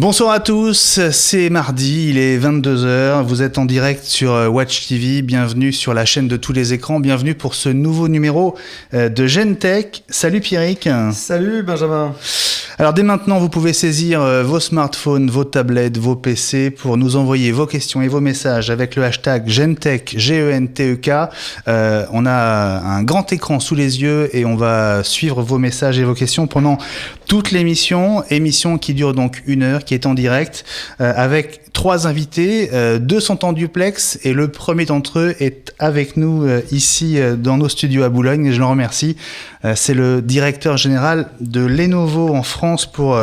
Bonsoir à tous, c'est mardi, il est 22h, vous êtes en direct sur Watch TV, bienvenue sur la chaîne de tous les écrans, bienvenue pour ce nouveau numéro de Gentech. Salut Pierrick. Salut Benjamin. Alors dès maintenant, vous pouvez saisir vos smartphones, vos tablettes, vos PC pour nous envoyer vos questions et vos messages avec le hashtag Gentech, G-E-N-T-E-K. On a un grand écran sous les yeux et on va suivre vos messages et vos questions pendant toute l'émission qui dure donc 1 heure, qui est en direct, avec 3 invités, 2 sont en duplex et le premier d'entre eux est avec nous ici dans nos studios à Boulogne et je le remercie. C'est le directeur général de Lenovo en France pour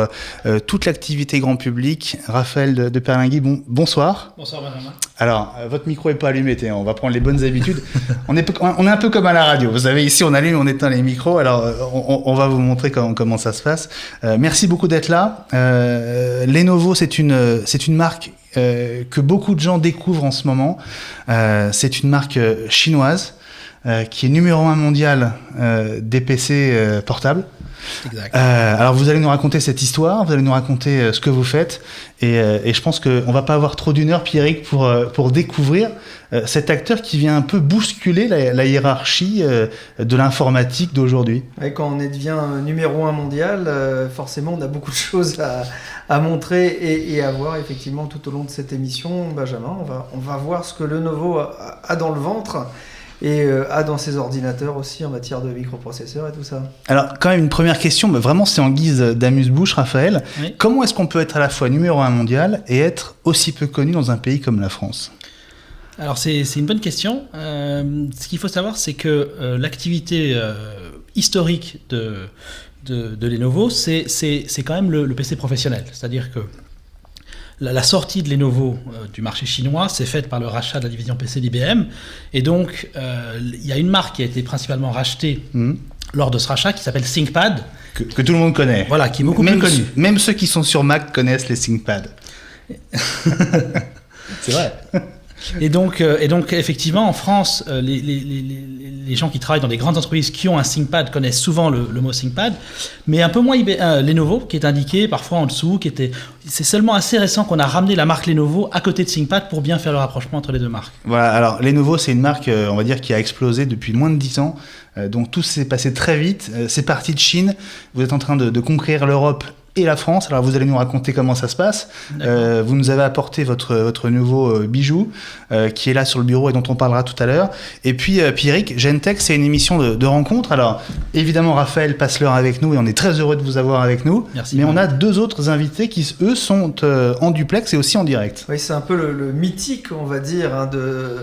toute l'activité grand public, Raphaël de Perlingui. Bonsoir. Bonsoir Benjamin. Alors, votre micro est pas allumé, on va prendre les bonnes habitudes. On est un peu comme à la radio. Vous savez, ici on allume, on éteint les micros. Alors, on va vous montrer comment ça se passe. Merci beaucoup d'être là. Lenovo, c'est une marque que beaucoup de gens découvrent en ce moment. C'est une marque chinoise qui est numéro 1 mondial des PC portables. Exact. Alors vous allez nous raconter cette histoire, vous allez nous raconter ce que vous faites et je pense qu'on va pas avoir trop d'une heure, Pierrick, pour découvrir cet acteur qui vient un peu bousculer la hiérarchie de l'informatique d'aujourd'hui. Ouais, quand on devient numéro 1 mondial, forcément on a beaucoup de choses à montrer et à voir effectivement tout au long de cette émission. Benjamin, on va voir ce que Lenovo a dans le ventre. Et a dans ses ordinateurs aussi en matière de microprocesseurs et tout ça. Alors quand même une première question, mais vraiment c'est en guise d'amuse-bouche, Raphaël. Oui. Comment est-ce qu'on peut être à la fois numéro 1 mondial et être aussi peu connu dans un pays comme la France ? Alors c'est une bonne question. Ce qu'il faut savoir, c'est que l'activité historique de Lenovo, c'est quand même le PC professionnel. C'est-à-dire que la sortie de Lenovo du marché chinois s'est faite par le rachat de la division PC d'IBM. Et donc, il y a une marque qui a été principalement rachetée lors de ce rachat qui s'appelle ThinkPad. Que tout le monde connaît. Voilà, qui est beaucoup plus connu. Même ceux qui sont sur Mac connaissent les ThinkPad. C'est vrai. Et donc, effectivement, en France, les gens qui travaillent dans des grandes entreprises qui ont un ThinkPad connaissent souvent le mot ThinkPad, mais un peu moins Lenovo, qui est indiqué parfois en dessous. C'est seulement assez récent qu'on a ramené la marque Lenovo à côté de ThinkPad pour bien faire le rapprochement entre les deux marques. Voilà, alors Lenovo, c'est une marque, on va dire, qui a explosé depuis moins de 10 ans. Donc tout s'est passé très vite. C'est parti de Chine. Vous êtes en train de conquérir l'Europe et la France. Alors vous allez nous raconter comment ça se passe. Vous nous avez apporté votre nouveau bijou qui est là sur le bureau et dont on parlera tout à l'heure. Et puis Pierrick, Gentech, c'est une émission de rencontre. Alors évidemment Raphaël passe l'heure avec nous et on est très heureux de vous avoir avec nous. Merci. Mais on a 2 autres invités qui eux sont en duplex et aussi en direct. Oui, c'est un peu le mythique, on va dire, de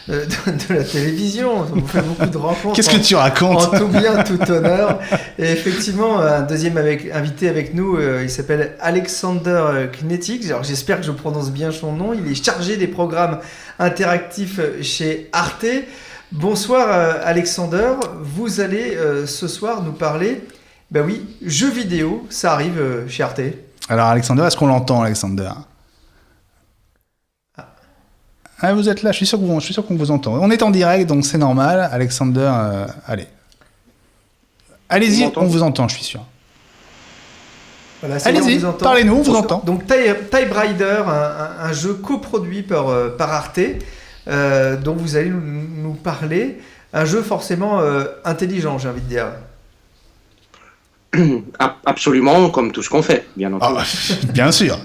la télévision. On fait beaucoup de rencontres. Qu'est-ce que tu racontes ? En tout bien, tout honneur. Et effectivement, un deuxième invité avec nous, il s'appelle Alexander Knetic. Alors, j'espère que je prononce bien son nom. Il est chargé des programmes interactifs chez Arte. Bonsoir Alexander. Vous allez ce soir nous parler, jeux vidéo. Ça arrive chez Arte. Alors Alexander, est-ce qu'on l'entend, Alexander ? Ah, vous êtes là, je suis sûr qu'on vous entend. On est en direct, donc c'est normal. Alexander, allez-y, on vous entend, je suis sûr. Voilà, allez-y, parlez-nous, on vous entend. Donc Typewriter, un jeu coproduit par Arte, dont vous allez nous parler. Un jeu forcément intelligent, j'ai envie de dire. Absolument, comme tout ce qu'on fait, bien entendu. Bien sûr.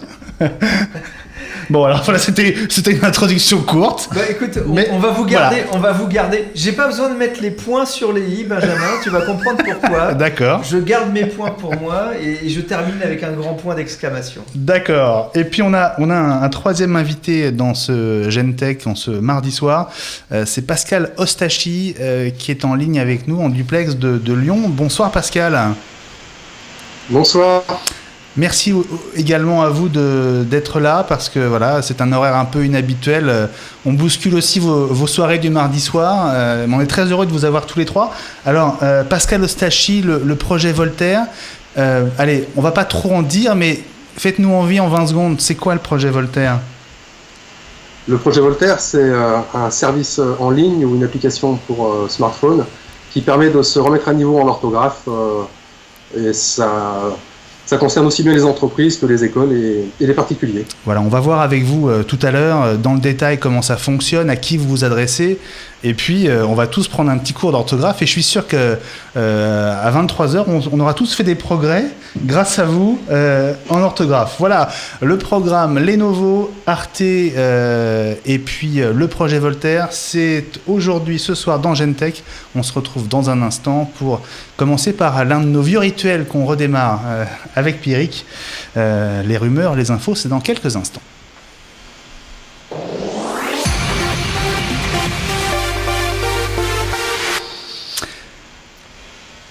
Bon, alors voilà, c'était une introduction courte. Écoute, on va vous garder. Voilà. On va vous garder. J'ai pas besoin de mettre les points sur les i, Benjamin. Tu vas comprendre pourquoi. D'accord. Je garde mes points pour moi et je termine avec un grand point d'exclamation. D'accord. Et puis on a un troisième invité dans ce Gentech, en ce mardi soir. C'est Pascal Ostachi qui est en ligne avec nous en duplex de Lyon. Bonsoir Pascal. Bonsoir. Merci également à vous d'être là parce que voilà, c'est un horaire un peu inhabituel. On bouscule aussi vos soirées du mardi soir. Mais on est très heureux de vous avoir tous les trois. Alors, Pascal Ostachi, le projet Voltaire. Allez, on va pas trop en dire, mais faites-nous envie en 20 secondes. C'est quoi le projet Voltaire ? Le projet Voltaire, c'est un service en ligne ou une application pour smartphone qui permet de se remettre à niveau en orthographe. Et ça ça concerne aussi bien les entreprises que les écoles et les particuliers. Voilà, on va voir avec vous tout à l'heure dans le détail comment ça fonctionne, à qui vous vous adressez, et puis on va tous prendre un petit cours d'orthographe, et je suis sûr que à 23h, on aura tous fait des progrès grâce à vous en orthographe. Voilà, le programme Lenovo, Arte et puis le projet Voltaire, c'est aujourd'hui, ce soir dans Gentech. On se retrouve dans un instant pour commencer par l'un de nos vieux rituels qu'on redémarre avec Pierrick. Les rumeurs, les infos, c'est dans quelques instants.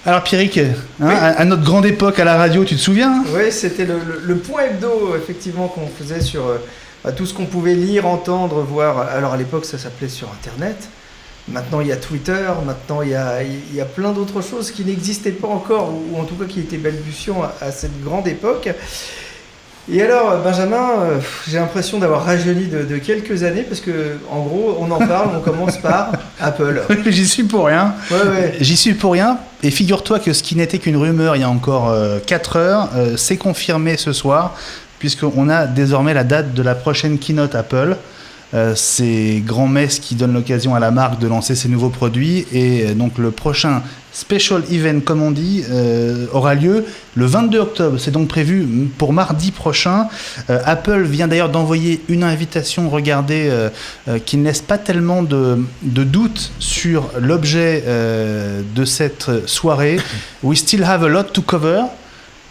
Alors Pierrick, Oui. à notre grande époque à la radio, tu te souviens ? Oui, c'était le point hebdo, effectivement, qu'on faisait sur tout ce qu'on pouvait lire, entendre, voir. Alors à l'époque, ça s'appelait sur Internet. Maintenant, il y a Twitter. Maintenant, il y a plein d'autres choses qui n'existaient pas encore, ou en tout cas qui étaient balbutiants à cette grande époque. Et alors, Benjamin, j'ai l'impression d'avoir rajeuni de quelques années, parce que en gros, on en parle, on commence par Apple. J'y suis pour rien. Ouais. J'y suis pour rien. Et figure-toi que ce qui n'était qu'une rumeur il y a encore 4 heures, c'est confirmé ce soir, puisqu'on a désormais la date de la prochaine keynote Apple. C'est grand messe qui donne l'occasion à la marque de lancer ses nouveaux produits, et donc le prochain special event, comme on dit, aura lieu le 22 octobre. C'est donc prévu pour mardi prochain. Apple vient d'ailleurs d'envoyer une invitation, regardez, qui ne laisse pas tellement de doute sur l'objet de cette soirée. We still have a lot to cover.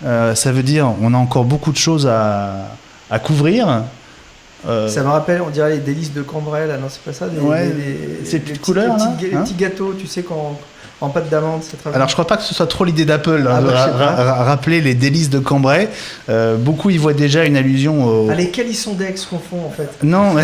Ça veut dire on a encore beaucoup de choses à couvrir. Ça me rappelle, on dirait les délices de Cambrai, là, non, c'est pas ça ces petites couleurs, là, les petits gâteaux, tu sais, en pâte d'amande, c'est très bien. Alors je crois pas que ce soit trop l'idée d'Apple, Ah, de bah, je sais pas. rappeler les délices de Cambrai. Beaucoup y voient déjà une allusion au... Ah, les Calisson-Dex qu'on fond, en fait. Non, mais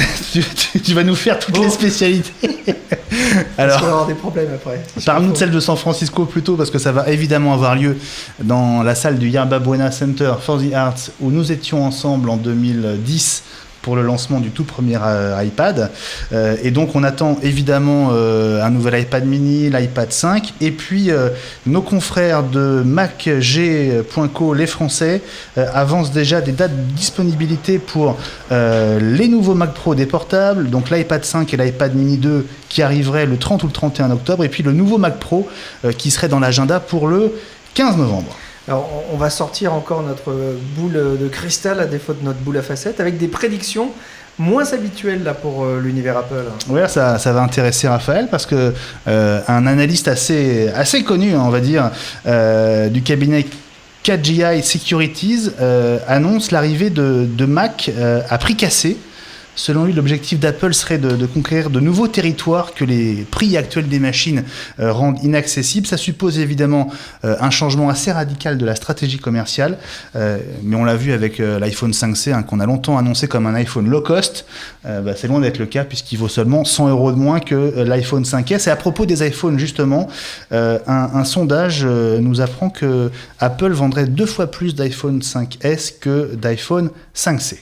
tu vas nous faire toutes les spécialités. Parce qu'on va Alors, avoir des problèmes après. parle-nous de celle de San Francisco plutôt, parce que ça va évidemment avoir lieu dans la salle du Yerba Buena Center for the Arts, où nous étions ensemble en 2010 pour le lancement du tout premier iPad. Et donc on attend évidemment un nouvel iPad mini, l'iPad 5, et puis nos confrères de MacG.co, les Français, avancent déjà des dates de disponibilité pour les nouveaux Mac Pro des portables, donc l'iPad 5 et l'iPad mini 2 qui arriveraient le 30 ou le 31 octobre, et puis le nouveau Mac Pro qui serait dans l'agenda pour le 15 novembre. Alors, on va sortir encore notre boule de cristal, à défaut de notre boule à facettes, avec des prédictions moins habituelles là, pour l'univers Apple. Oui, ça va intéresser Raphaël, parce que un analyste assez connu, on va dire, du cabinet KGI Securities annonce l'arrivée de Mac à prix cassé. Selon lui, l'objectif d'Apple serait de conquérir de nouveaux territoires que les prix actuels des machines rendent inaccessibles. Ça suppose évidemment un changement assez radical de la stratégie commerciale, mais on l'a vu avec l'iPhone 5C, qu'on a longtemps annoncé comme un iPhone low cost. C'est loin d'être le cas, puisqu'il vaut seulement 100 € de moins que l'iPhone 5S. Et à propos des iPhones, justement, un sondage nous apprend que Apple vendrait 2 fois plus d'iPhone 5S que d'iPhone 5C.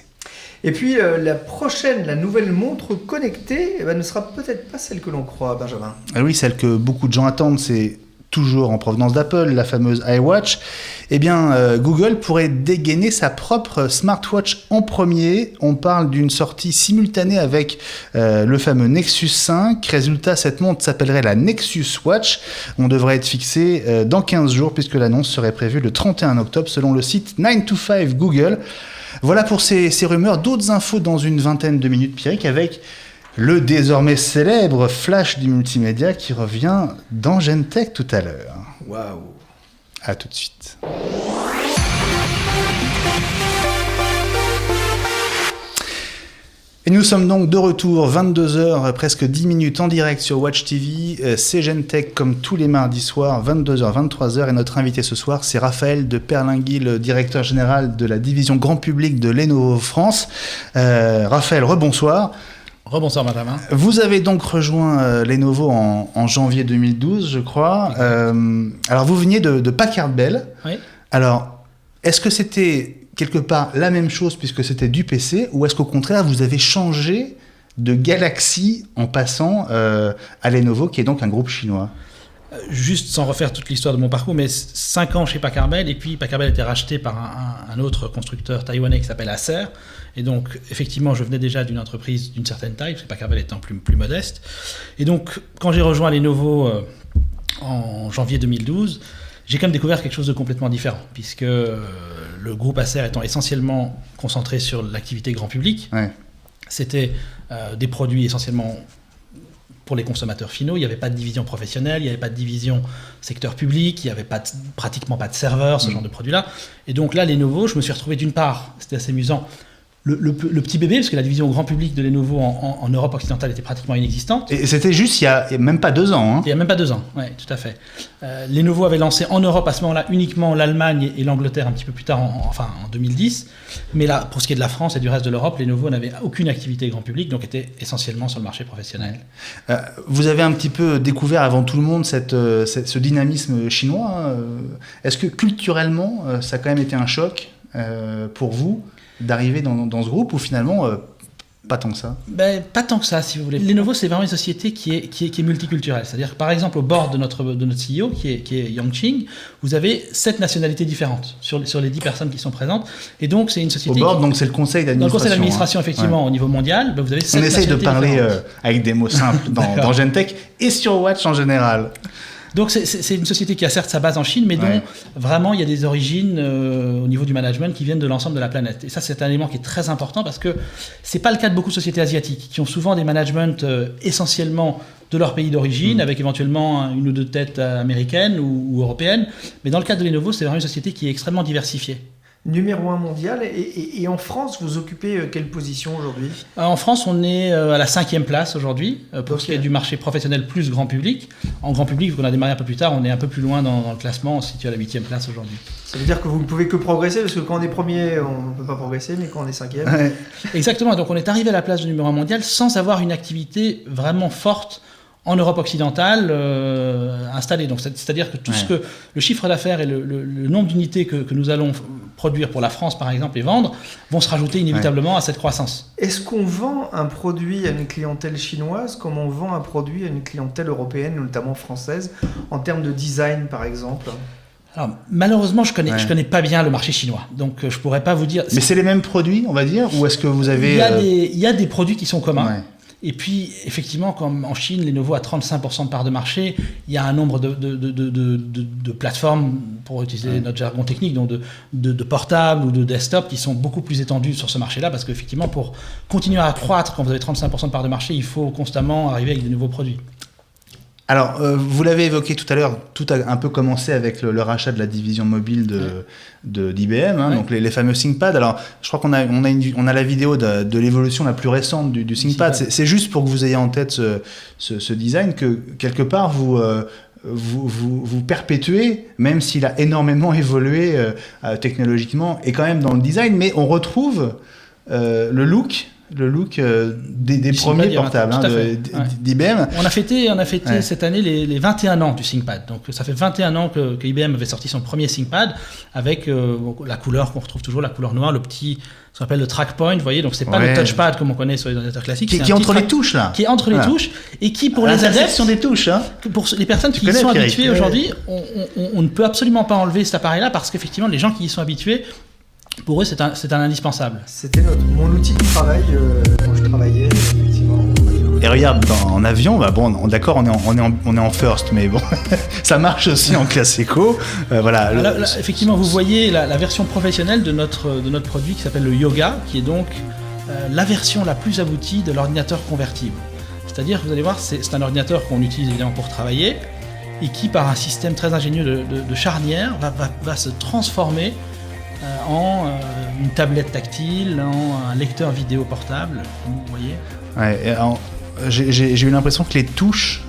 Et puis la nouvelle montre connectée ne sera peut-être pas celle que l'on croit, Benjamin. Ah oui, celle que beaucoup de gens attendent, c'est toujours en provenance d'Apple, la fameuse iWatch. Eh bien, Google pourrait dégainer sa propre smartwatch en premier. On parle d'une sortie simultanée avec le fameux Nexus 5. Résultat, cette montre s'appellerait la Nexus Watch. On devrait être fixé dans 15 jours, puisque l'annonce serait prévue le 31 octobre, selon le site 9to5 Google. Voilà pour ces rumeurs. D'autres infos dans une vingtaine de minutes, Pierrick, avec le désormais célèbre flash du multimédia qui revient dans Gentech tout à l'heure. Waouh! À tout de suite. Et nous sommes donc de retour, 22h, presque 10 minutes en direct sur Watch TV. C'est Gentech comme tous les mardis soirs, 22h, 23h. Et notre invité ce soir, c'est Raphaël de Perlinguy, le directeur général de la division grand public de Lenovo France. Raphaël, rebonsoir. Rebonsoir, Benjamin. Vous avez donc rejoint Lenovo en janvier 2012, je crois. Alors, vous veniez de Packard Bell. Oui. Alors, est-ce que c'était quelque part la même chose puisque c'était du PC, ou est-ce qu'au contraire, vous avez changé de Galaxy en passant à Lenovo, qui est donc un groupe chinois ? Juste sans refaire toute l'histoire de mon parcours, mais 5 ans chez Packard Bell, et puis Packard Bell a été racheté par un autre constructeur taïwanais qui s'appelle Acer. Et donc, effectivement, je venais déjà d'une entreprise d'une certaine taille, parce que Packard Bell étant plus modeste. Et donc, quand j'ai rejoint Lenovo en janvier 2012, j'ai quand même découvert quelque chose de complètement différent, puisque le groupe Acer étant essentiellement concentré sur l'activité grand public, c'était des produits essentiellement pour les consommateurs finaux. Il n'y avait pas de division professionnelle, il n'y avait pas de division secteur public, il n'y avait pratiquement pas de serveurs, ce genre de produits-là. Et donc là, Lenovo, je me suis retrouvé d'une part, c'était assez amusant, le petit bébé, parce que la division grand public de Lenovo en Europe occidentale était pratiquement inexistante. Et c'était juste il y a même pas 2 ans. Hein. Il n'y a même pas 2 ans, oui, tout à fait. Lenovo avait lancé en Europe à ce moment-là uniquement l'Allemagne et l'Angleterre un petit peu plus tard, en 2010. Mais là, pour ce qui est de la France et du reste de l'Europe, Lenovo n'avait aucune activité grand public, donc était essentiellement sur le marché professionnel. Vous avez un petit peu découvert avant tout le monde ce dynamisme chinois. Hein. Est-ce que culturellement, ça a quand même été un choc pour vous d'arriver dans ce groupe, ou finalement pas tant que ça? Pas tant que ça, si vous voulez. Lenovo, c'est vraiment une société qui est multiculturelle. C'est-à-dire que, par exemple, au board de notre CEO, qui est Yongqing, vous avez 7 nationalités différentes sur les 10 personnes qui sont présentes. Et donc, c'est une société... Au board, donc c'est le conseil d'administration. Dans le conseil d'administration, effectivement, au niveau mondial, vous avez 7 nationalités différentes. On essaye de parler avec des mots simples dans Gentech et sur Watch en général. Donc c'est une société qui a certes sa base en Chine, mais dont vraiment il y a des origines au niveau du management qui viennent de l'ensemble de la planète. Et ça, c'est un élément qui est très important, parce que c'est pas le cas de beaucoup de sociétés asiatiques qui ont souvent des managements essentiellement de leur pays d'origine, avec éventuellement 1 ou 2 têtes américaines ou européennes. Mais dans le cas de Lenovo, c'est vraiment une société qui est extrêmement diversifiée. Numéro 1 mondial, et en France, vous occupez quelle position aujourd'hui? En France, on est à la 5e place aujourd'hui, pour ce qui est du marché professionnel plus grand public. En grand public, vu qu'on a démarré un peu plus tard, on est un peu plus loin dans le classement, on se situe à la 8e place aujourd'hui. Ça veut dire que vous ne pouvez que progresser, parce que quand on est premier, on ne peut pas progresser, mais quand on est 5e... Exactement, donc on est arrivé à la place de numéro 1 mondial sans avoir une activité vraiment forte en Europe occidentale installée. Donc, c'est-à-dire que tout ce que le chiffre d'affaires et le nombre d'unités que nous allons produire pour la France, par exemple, et vendre, vont se rajouter inévitablement à cette croissance. Est-ce qu'on vend un produit à une clientèle chinoise comme on vend un produit à une clientèle européenne, notamment française, en termes de design, par exemple ? Alors, malheureusement, je connais pas bien le marché chinois, donc je pourrais pas vous dire... Mais c'est les mêmes produits, on va dire, ou est-ce que vous avez... Il y a des produits qui sont communs. Et puis, effectivement, comme en Chine, Lenovo a 35% de part de marché, il y a un nombre de plateformes, pour utiliser notre jargon technique, donc de portables ou de desktop qui sont beaucoup plus étendues sur ce marché-là, parce qu'effectivement, pour continuer à croître, quand vous avez 35% de part de marché, il faut constamment arriver avec de nouveaux produits. Alors, vous l'avez évoqué tout à l'heure, tout a un peu commencé avec le rachat de la division mobile d'IBM, donc les fameux ThinkPad. Alors, je crois qu'on a la vidéo de l'évolution la plus récente du ThinkPad. C'est juste pour que vous ayez en tête ce design, que quelque part, vous perpétuez, même s'il a énormément évolué technologiquement et quand même dans le design, mais on retrouve le look des premiers portables d'IBM. On a fêté cette année les 21 ans du ThinkPad. Donc ça fait 21 ans que IBM avait sorti son premier ThinkPad avec la couleur qu'on retrouve toujours, la couleur noire, ce qu'on appelle le track point, vous voyez, donc c'est pas le touchpad comme on connaît sur les ordinateurs classiques. Qui est entre les touches, là. Qui est entre les touches, et qui, pour les adeptes, sont des touches. Hein. Pour les personnes qui y sont habituées aujourd'hui, on ne peut absolument pas enlever cet appareil-là, parce qu'effectivement, les gens qui y sont habitués, pour eux, c'est un indispensable. C'était mon outil de travail quand je travaillais, effectivement. Et regarde, en avion, d'accord, on est en first, mais bon, ça marche aussi en classe éco. Voilà. Là, effectivement, vous voyez la version professionnelle de notre produit qui s'appelle le Yoga, qui est donc la version la plus aboutie de l'ordinateur convertible. C'est-à-dire, vous allez voir, c'est un ordinateur qu'on utilise évidemment pour travailler, et qui, par un système très ingénieux de charnière, va se transformer en une tablette tactile, en un lecteur vidéo portable, comme vous voyez. Ouais, j'ai eu l'impression que les touches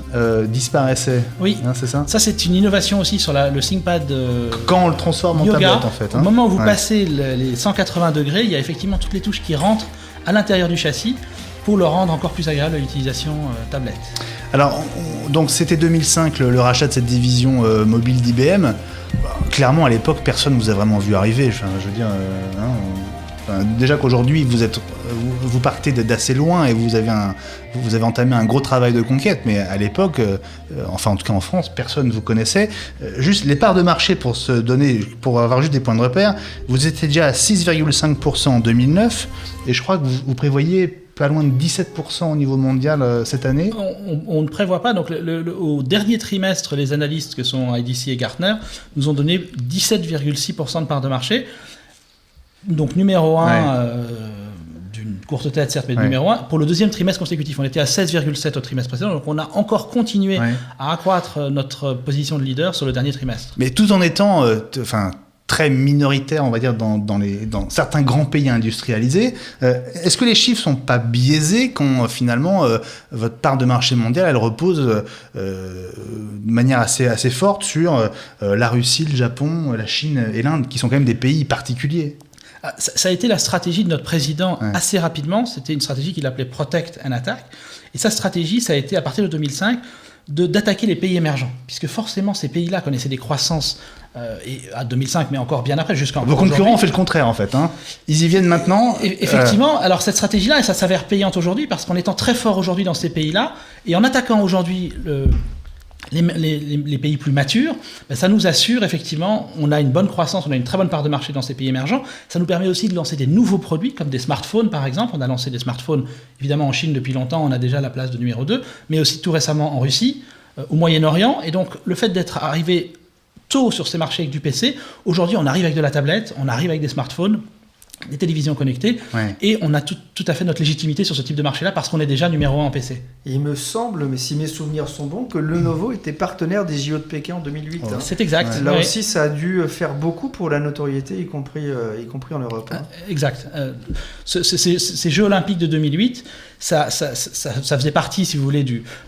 disparaissaient. Oui, c'est ça. Ça, c'est une innovation aussi sur le ThinkPad. Quand on le transforme Yoga, en tablette, en fait. Au moment où vous passez les 180 degrés, il y a effectivement toutes les touches qui rentrent à l'intérieur du châssis pour le rendre encore plus agréable à l'utilisation tablette. Alors, donc c'était 2005, le rachat de cette division mobile d'IBM. Clairement, à l'époque, personne ne vous a vraiment vu arriver. Enfin, je veux dire, déjà qu'aujourd'hui, vous partez d'assez loin et vous avez entamé un gros travail de conquête, mais à l'époque, enfin en tout cas en France, personne ne vous connaissait. Juste les parts de marché pour avoir juste des points de repère, vous étiez déjà à 6,5% en 2009 et je crois que vous prévoyez pas loin de 17% au niveau mondial cette année. On ne prévoit pas. Donc, au dernier trimestre, les analystes que sont IDC et Gartner nous ont donné 17,6% de part de marché. Donc, numéro 1, d'une courte tête, certes, mais numéro 1. Pour le deuxième trimestre consécutif, on était à 16,7 au trimestre précédent. Donc, on a encore continué à accroître notre position de leader sur le dernier trimestre. Mais tout en étant... très minoritaire, on va dire, dans certains grands pays industrialisés. Est-ce que les chiffres sont pas biaisés quand finalement votre part de marché mondial, elle repose de manière assez forte sur la Russie, le Japon, la Chine et l'Inde, qui sont quand même des pays particuliers? Ça a été la stratégie de notre président assez rapidement. C'était une stratégie qu'il appelait Protect and Attack. Et sa stratégie, ça a été à partir de 2005 d'attaquer les pays émergents, puisque forcément ces pays-là connaissaient des croissances et à 2005, mais encore bien après, jusqu'en vos concurrents ont fait le contraire en fait. Ils y viennent maintenant. Effectivement. Alors cette stratégie-là, ça s'avère payante aujourd'hui parce qu'en étant très fort aujourd'hui dans ces pays-là et en attaquant aujourd'hui les pays plus matures, ça nous assure effectivement, on a une bonne croissance, on a une très bonne part de marché dans ces pays émergents. Ça nous permet aussi de lancer des nouveaux produits comme des smartphones par exemple. On a lancé des smartphones évidemment en Chine depuis longtemps, on a déjà la place de numéro 2, mais aussi tout récemment en Russie, au Moyen-Orient. Et donc le fait d'être arrivé tôt sur ces marchés avec du PC, aujourd'hui on arrive avec de la tablette, on arrive avec des smartphones, des télévisions connectées, et on a tout à fait notre légitimité sur ce type de marché-là parce qu'on est déjà numéro 1 en PC. Et il me semble, mais si mes souvenirs sont bons, que Lenovo était partenaire des JO de Pékin en 2008. C'est exact. Là aussi, ça a dû faire beaucoup pour la notoriété, y compris en Europe. Exact. Ces Jeux Olympiques de 2008, ça faisait partie, si vous voulez,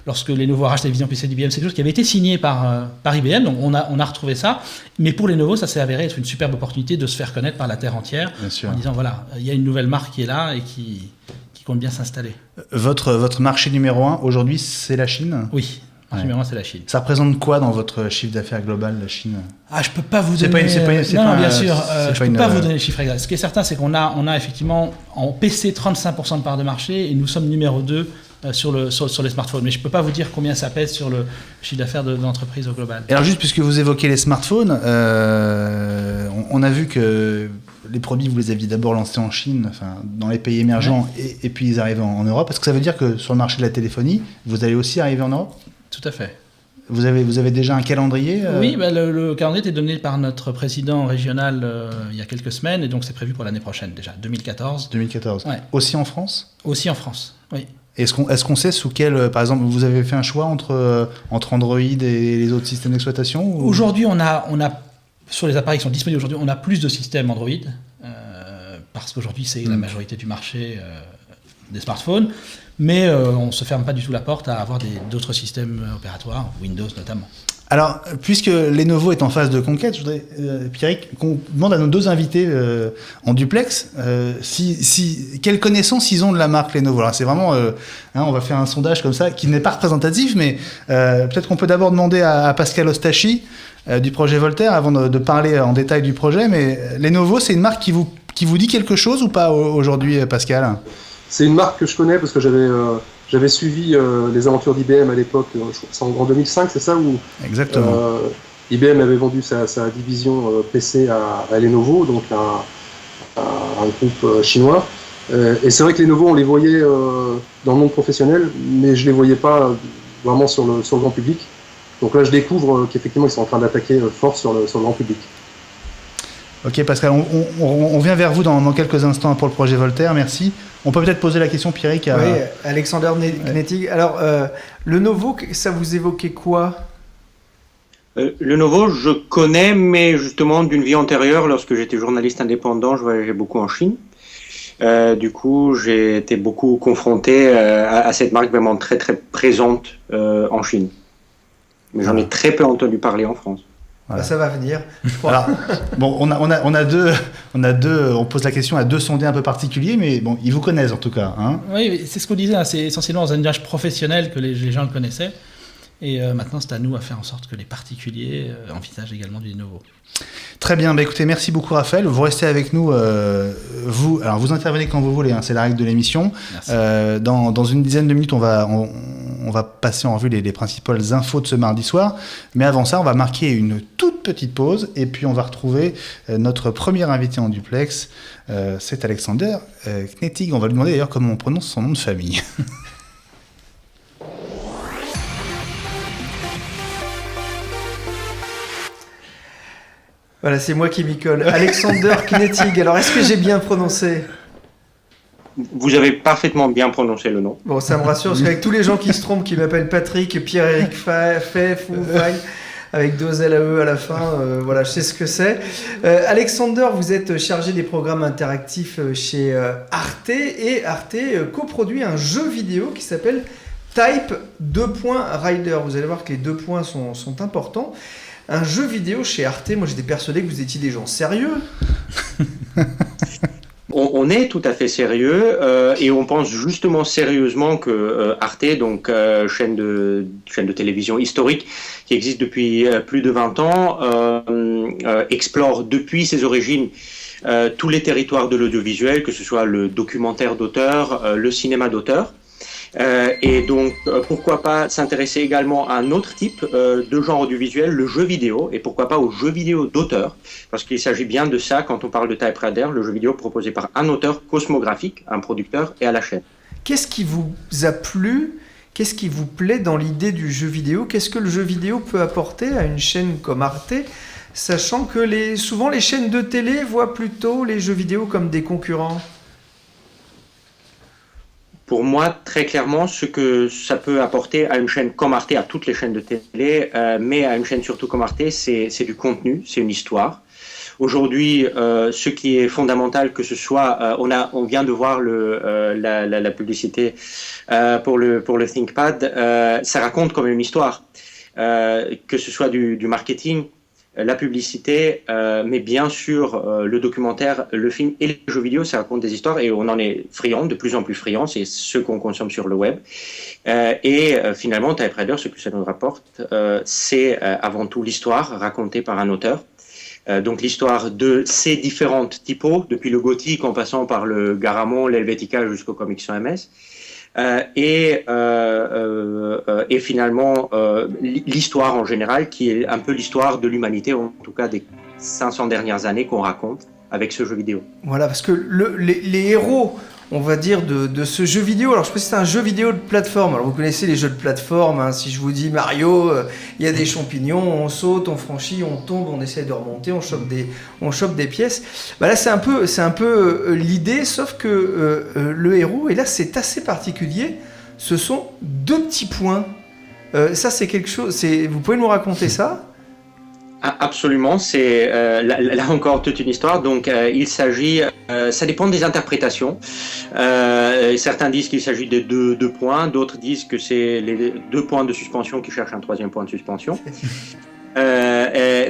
lorsque Lenovo a racheté la division PC d'IBM, c'est quelque chose qui avait été signé par IBM, donc on a retrouvé ça. Mais pour Lenovo, ça s'est avéré être une superbe opportunité de se faire connaître par la terre entière, en disant voilà, il y a une nouvelle marque qui est là et qui compte bien s'installer. Votre marché numéro 1 aujourd'hui, c'est la Chine? Oui. Numéro 1, c'est la Chine. Ça représente quoi dans votre chiffre d'affaires global, la Chine? Je peux pas vous donner... bien sûr. Je peux pas vous donner les chiffres exacts. Ce qui est certain, c'est qu'on a effectivement en PC 35% de part de marché et nous sommes numéro 2 sur les smartphones. Mais je peux pas vous dire combien ça pèse sur le chiffre d'affaires de l'entreprise au global. Et alors juste, puisque vous évoquez les smartphones, on a vu que les produits, vous les aviez d'abord lancés en Chine, dans les pays émergents, et puis ils arrivent en Europe. Est-ce que ça veut dire que sur le marché de la téléphonie, vous allez aussi arriver en Europe? Tout à fait. Vous avez déjà un calendrier Oui, le calendrier était donné par notre président régional il y a quelques semaines, et donc c'est prévu pour l'année prochaine déjà, 2014. 2014. Aussi en France? Aussi en France, oui. Est-ce qu'on sait sous quel, par exemple, vous avez fait un choix entre Android et les autres systèmes d'exploitation ou... Aujourd'hui, on a sur les appareils qui sont disponibles aujourd'hui, on a plus de systèmes Android, parce qu'aujourd'hui c'est la majorité du marché des smartphones. Mais on ne se ferme pas du tout la porte à avoir d'autres systèmes opératoires, Windows notamment. Alors, puisque Lenovo est en phase de conquête, je voudrais, Pierrick, qu'on demande à nos deux invités en duplex quelle connaissance ils ont de la marque Lenovo. Alors, c'est vraiment, on va faire un sondage comme ça, qui n'est pas représentatif, mais peut-être qu'on peut d'abord demander à Pascal Ostachi du projet Voltaire, avant de parler en détail du projet, mais Lenovo, c'est une marque qui vous dit quelque chose ou pas aujourd'hui, Pascal ? C'est une marque que je connais parce que j'avais suivi les aventures d'IBM à l'époque, je crois que c'est en 2005, c'est ça où IBM avait vendu sa division PC à Lenovo, donc un groupe chinois. Et c'est vrai que Lenovo, on les voyait dans le monde professionnel, mais je les voyais pas vraiment sur le grand public. Donc là, je découvre qu'effectivement, ils sont en train d'attaquer fort sur le grand public. Ok Pascal, on vient vers vous dans quelques instants pour le projet Voltaire, merci. On peut peut-être poser la question, Pierrick. Oui, Alexander Knetig. Alors, Lenovo, ça vous évoquait quoi ? Lenovo, je connais, mais justement d'une vie antérieure, lorsque j'étais journaliste indépendant, je voyageais beaucoup en Chine. Du coup, j'ai été beaucoup confronté à cette marque vraiment très très présente en Chine. Mais j'en ai très peu entendu parler en France. Voilà. Ça va venir. Alors, bon, on pose la question à deux sondés un peu particuliers, mais bon, ils vous connaissent en tout cas. Hein. Oui, c'est ce qu'on disait, c'est essentiellement dans un usage professionnel que les gens le connaissaient. Et maintenant, c'est à nous à faire en sorte que les particuliers envisagent également du Lenovo. Très bien, écoutez, merci beaucoup Raphaël. Vous restez avec nous, vous intervenez quand vous voulez, c'est la règle de l'émission. Dans une dizaine de minutes, on va passer en revue les principales infos de ce mardi soir. Mais avant ça, on va marquer une toute petite pause et puis on va retrouver notre premier invité en duplex. C'est Alexander Knetig. On va lui demander d'ailleurs comment on prononce son nom de famille. Voilà, c'est moi qui m'y colle. Alexander Knetig. Alors, est-ce que j'ai bien prononcé ? Vous avez parfaitement bien prononcé le nom. Bon, ça me rassure, parce qu'avec tous les gens qui se trompent, qui m'appellent Patrick, Pierre-Éric Feff ou Faye, avec 2 L à E à la fin, voilà, je sais ce que c'est. Alexander, vous êtes chargé des programmes interactifs chez Arte, et Arte coproduit un jeu vidéo qui s'appelle Type 2. Rider. Vous allez voir que les 2 points sont importants. Un jeu vidéo chez Arte, moi j'étais persuadé que vous étiez des gens sérieux. On est tout à fait sérieux et on pense justement sérieusement que Arte, donc chaîne de télévision historique qui existe depuis plus de 20 ans, explore depuis ses origines tous les territoires de l'audiovisuel, que ce soit le documentaire d'auteur, le cinéma d'auteur. Et donc, pourquoi pas s'intéresser également à un autre type de genre audiovisuel, le jeu vidéo, et pourquoi pas au jeu vidéo d'auteur, parce qu'il s'agit bien de ça quand on parle de Type Rider, le jeu vidéo proposé par un auteur cosmographique, un producteur et à la chaîne. Qu'est-ce qui vous a plu ? Qu'est-ce qui vous plaît dans l'idée du jeu vidéo ? Qu'est-ce que le jeu vidéo peut apporter à une chaîne comme Arte, sachant que souvent les chaînes de télé voient plutôt les jeux vidéo comme des concurrents ? Pour moi, très clairement, ce que ça peut apporter à une chaîne comme Arte, à toutes les chaînes de télé, mais à une chaîne surtout comme Arte, c'est du contenu, c'est une histoire. Aujourd'hui, ce qui est fondamental, que ce soit, on vient de voir la publicité pour le ThinkPad, ça raconte comme une histoire, que ce soit du marketing, la publicité, mais bien sûr le documentaire, le film et les jeux vidéo, ça raconte des histoires et on en est friand, de plus en plus friand, c'est ce qu'on consomme sur le web. Et finalement, Type Rider, ce que ça nous rapporte, c'est avant tout l'histoire racontée par un auteur. Donc l'histoire de ces différentes typos, depuis le gothique en passant par le Garamond, l'Helvetica jusqu'au Comics sans MS. Et finalement l'histoire en général, qui est un peu l'histoire de l'humanité, en tout cas des 500 dernières années qu'on raconte avec ce jeu vidéo. Voilà, parce que les héros, on va dire, de ce jeu vidéo, alors je pense que c'est un jeu vidéo de plateforme. Alors vous connaissez les jeux de plateforme, hein, si je vous dis Mario, il y a des champignons, on saute, on franchit, on tombe, on essaie de remonter, on chope des pièces. Bah là c'est un peu l'idée, sauf que le héros, et là c'est assez particulier, ce sont 2 petits points. Ça c'est quelque chose, vous pouvez nous raconter ça ? Absolument, c'est là encore toute une histoire. Donc il s'agit, ça dépend des interprétations. Certains disent qu'il s'agit de 2 points, d'autres disent que c'est les 2 points de suspension qui cherchent un 3e point de suspension.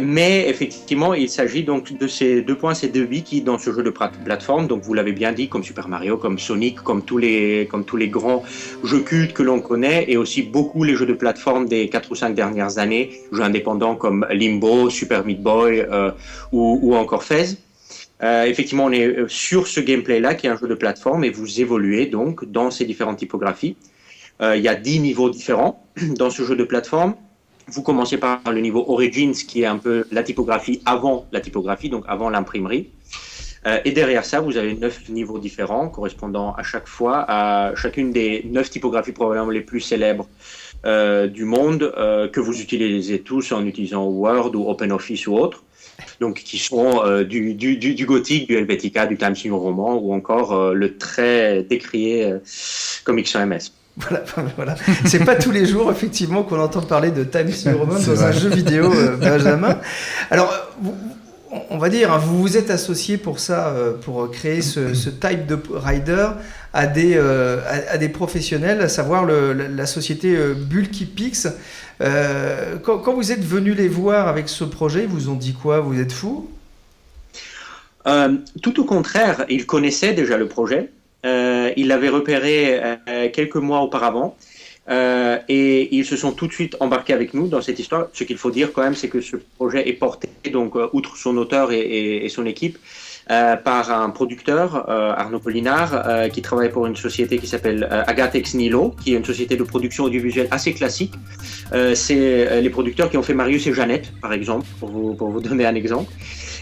Mais effectivement, il s'agit donc de ces 2 points, ces 2 billes qui, dans ce jeu de plateforme, donc vous l'avez bien dit, comme Super Mario, comme Sonic, comme tous les grands jeux cultes que l'on connaît, et aussi beaucoup les jeux de plateforme des 4 ou 5 dernières années, jeux indépendants comme Limbo, Super Meat Boy ou encore Fez. Effectivement, on est sur ce gameplay-là qui est un jeu de plateforme et vous évoluez donc dans ces différentes typographies. Il y a 10 niveaux différents dans ce jeu de plateforme. Vous commencez par le niveau Origins, qui est un peu la typographie avant la typographie, donc avant l'imprimerie. Et derrière ça, vous avez 9 niveaux différents, correspondant à chaque fois à chacune des 9 typographies probablement les plus célèbres du monde, que vous utilisez tous en utilisant Word ou OpenOffice ou autre. Donc, qui sont du Gothic, du Helvetica, du Times New Roman ou encore le très décrié Comics sans MS. Voilà. C'est pas tous les jours, effectivement, qu'on entend parler de Times New Roman dans un jeu vidéo, Benjamin. Alors, on va dire, hein, vous vous êtes associé pour ça, pour créer ce Type 2 Rider à des professionnels, à savoir la société Bulkypix. Quand vous êtes venu les voir avec ce projet, ils vous ont dit quoi ? Vous êtes fous ? Tout au contraire, ils connaissaient déjà le projet. Il l'avait repéré quelques mois auparavant. et ils se sont tout de suite embarqués avec nous dans cette histoire. Ce qu'il faut dire quand même, c'est que ce projet est porté, donc outre son auteur et son équipe, par un producteur, Arnaud Pollinard, qui travaille pour une société qui s'appelle Agathe Ex Nihilo, qui est une société de production audiovisuelle assez classique. C'est les producteurs qui ont fait Marius et Jeannette, par exemple, pour vous donner un exemple.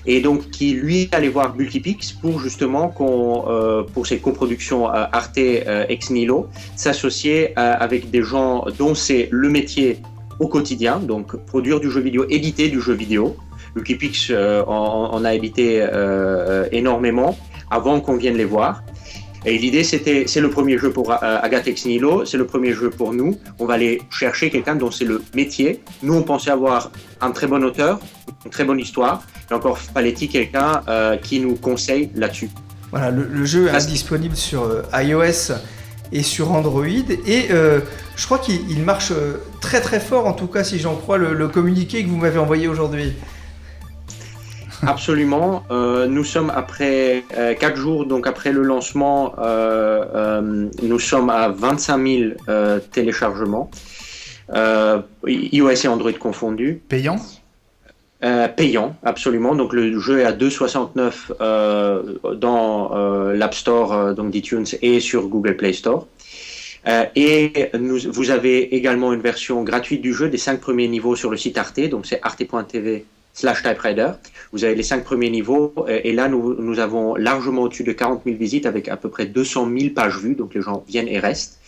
Et donc, qui lui allait voir Multipix pour justement pour ses coproductions Arte Ex Nihilo, s'associer avec des gens dont c'est le métier au quotidien, donc produire du jeu vidéo, éditer du jeu vidéo. Multipix on a édité énormément avant qu'on vienne les voir. Et l'idée, c'est le premier jeu pour Agathe Ex Nihilo, c'est le premier jeu pour nous. On va aller chercher quelqu'un dont c'est le métier. Nous, on pensait avoir un très bon auteur, une très bonne histoire. Et encore fallait-il quelqu'un qui nous conseille là-dessus. Voilà, le jeu est disponible sur iOS et sur Android. Et je crois qu'il marche très très fort, en tout cas si j'en crois le communiqué que vous m'avez envoyé aujourd'hui. Absolument. Nous sommes après 4 jours, donc après le lancement, nous sommes à 25 000 téléchargements, iOS et Android confondus. Payant ? Payant, absolument. Donc le jeu est à 2,69 dans l'App Store donc d'iTunes et sur Google Play Store. Et vous avez également une version gratuite du jeu des 5 premiers niveaux sur le site Arte, donc c'est arte.tv/typewriter. Vous avez les 5 premiers niveaux et là nous avons largement au-dessus de 40 000 visites avec à peu près 200 000 pages vues, donc les gens viennent et restent.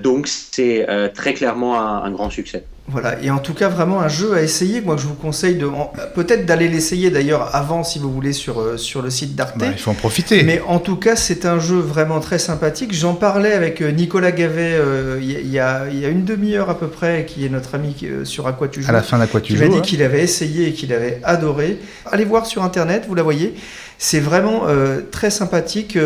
Donc c'est très clairement un grand succès. Voilà, et en tout cas vraiment un jeu à essayer, moi je vous conseille peut-être d'aller l'essayer d'ailleurs avant si vous voulez sur le site d'Arte. Il faut en profiter. Mais en tout cas c'est un jeu vraiment très sympathique. J'en parlais avec Nicolas Gavet il y a une demi-heure à peu près, qui est notre ami sur À quoi tu joues. À la fin d'À quoi tu joues. Il m'a dit qu'il avait essayé et qu'il avait adoré. Allez voir sur internet, vous la voyez. C'est vraiment très sympathique,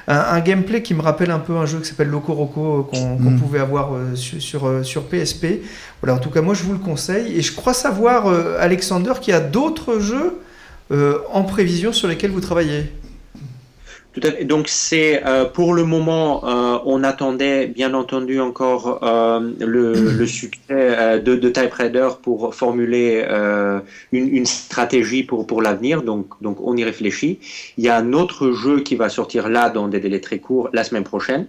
un gameplay qui me rappelle un peu un jeu qui s'appelle Loco Roco qu'on pouvait avoir sur PSP. Voilà, en tout cas moi je vous le conseille et je crois savoir Alexander qu'il y a d'autres jeux en prévision sur lesquels vous travaillez. Tout à fait. Donc c'est pour le moment, on attendait bien entendu encore le succès de Typewriter pour formuler une stratégie pour l'avenir. Donc on y réfléchit. Il y a un autre jeu qui va sortir là dans des délais très courts la semaine prochaine,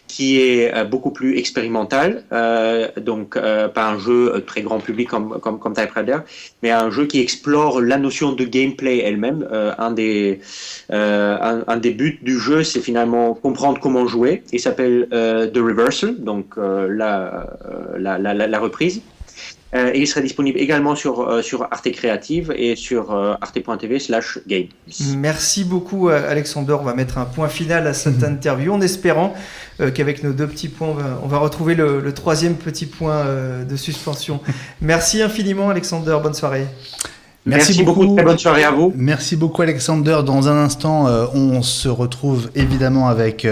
qui est beaucoup plus expérimental, donc pas un jeu très grand public comme Typewriter, mais un jeu qui explore la notion de gameplay elle-même. Un des buts du jeu, c'est finalement comprendre comment jouer. Il s'appelle The Reversal, donc la reprise. Et il sera disponible également sur Arte Creative et sur arte.tv/game. Merci beaucoup Alexander, on va mettre un point final à cette interview en espérant qu'avec nos 2 petits points on va retrouver le 3e petit point de suspension. Merci infiniment Alexander, bonne soirée. Merci beaucoup, très bonne soirée à vous. Merci beaucoup Alexander. Dans un instant, on se retrouve évidemment avec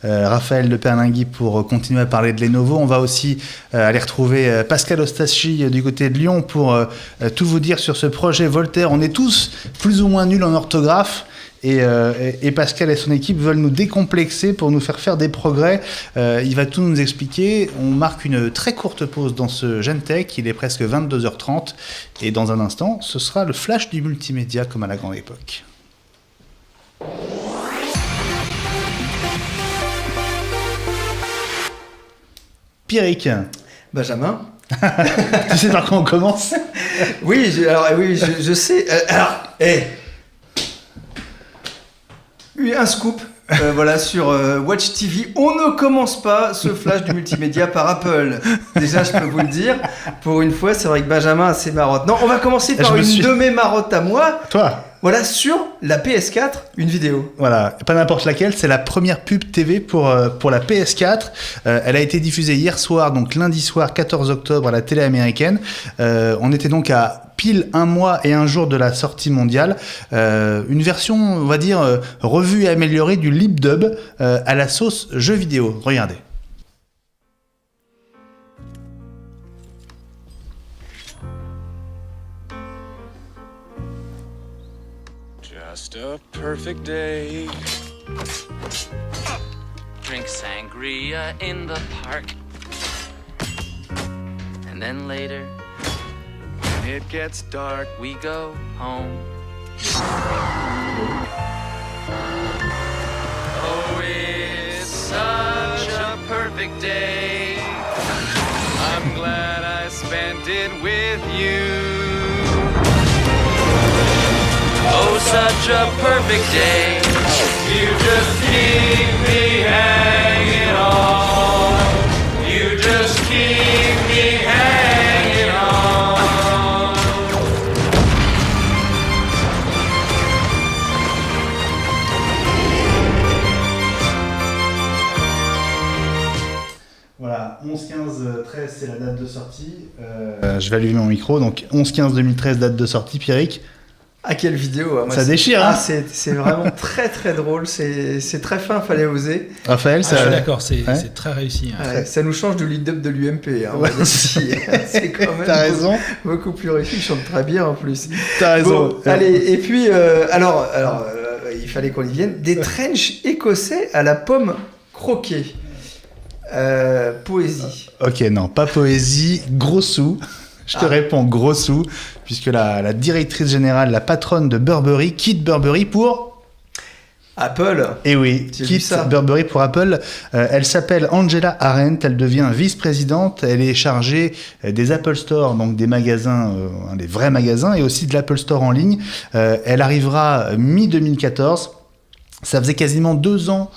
Raphaël de Perlingui pour continuer à parler de Lenovo. On va aussi aller retrouver Pascal Ostachi du côté de Lyon pour tout vous dire sur ce projet Voltaire. On est tous plus ou moins nuls en orthographe. Et Pascal et son équipe veulent nous décomplexer pour nous faire des progrès. Il va tout nous expliquer. On marque une très courte pause dans ce GenTech. Il est presque 22h30. Et dans un instant, ce sera le flash du multimédia comme à la grande époque. Pierrick. Benjamin. Tu sais par quoi on commence ? Oui, je sais. Un scoop voilà, sur Watch TV. On ne commence pas ce flash du multimédia par Apple. Déjà, je peux vous le dire. Pour une fois, c'est vrai que Benjamin a ses marottes. Non, on va commencer par de mes marottes à moi. Toi ? Voilà, sur la PS4, une vidéo. Voilà, pas n'importe laquelle, c'est la première pub TV pour la PS4. Elle a été diffusée hier soir, donc lundi soir 14 octobre à la télé américaine. On était donc à pile 1 mois et 1 jour de la sortie mondiale. Une version, on va dire, revue et améliorée du lip dub à la sauce jeu vidéo. Regardez. Just a perfect day. Drink sangria in the park. And then later, when it gets dark, we go home. Oh, it's such a perfect day. I'm glad I spent it with you. Oh, such a perfect day. You just keep me hanging on. You just keep me hanging on. Voilà, 11, 15, 13, c'est la date de sortie. Je vais allumer mon micro. Donc 11, 15, 2013, date de sortie, Pierrick. Ah, quelle vidéo, hein. Moi, ça déchire, hein. C'est vraiment très très drôle, c'est très fin, fallait oser. Raphaël, ça... je suis d'accord, c'est très réussi. Hein. Ouais, ça nous change du lead-up de l'UMP. Hein, c'est quand même T'as raison. Beaucoup plus réussi, il chante très bien en plus. T'as raison. Bon, allez, et puis, il fallait qu'on y vienne. Des trenchs écossais à la pomme croquée. Poésie. Ok, non, pas poésie, gros sous. Je te réponds gros sous, puisque la directrice générale, la patronne de Burberry, quitte Burberry pour... Apple. Eh oui, quitte Burberry pour Apple. Elle s'appelle Angela Arendt, elle devient vice-présidente, elle est chargée des Apple Store, donc des magasins, des vrais magasins, et aussi de l'Apple Store en ligne. Elle arrivera mi-2014. Ça faisait quasiment 2 ans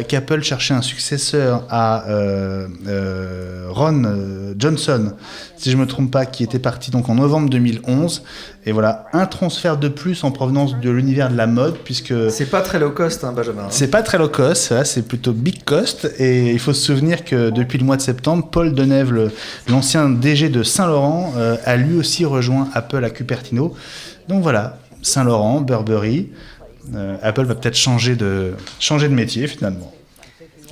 qu'Apple cherchait un successeur à Ron Johnson, si je me trompe pas, qui était parti donc en novembre 2011. Et voilà, un transfert de plus en provenance de l'univers de la mode, puisque... C'est pas très low cost, hein, Benjamin. C'est pas très low cost, c'est plutôt big cost. Et il faut se souvenir que depuis le mois de septembre, Paul Denève, l'ancien DG de Saint-Laurent, a lui aussi rejoint Apple à Cupertino. Donc voilà, Saint-Laurent, Burberry... Apple va peut-être changer de métier finalement.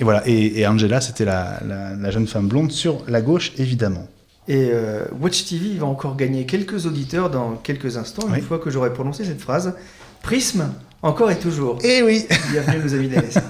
Et voilà, et Angela, c'était la jeune femme blonde sur la gauche, évidemment. Et Watch TV va encore gagner quelques auditeurs dans quelques instants, une fois que j'aurai prononcé cette phrase. Prisme, encore et toujours. Eh oui. Bienvenue nos amis d'NSA.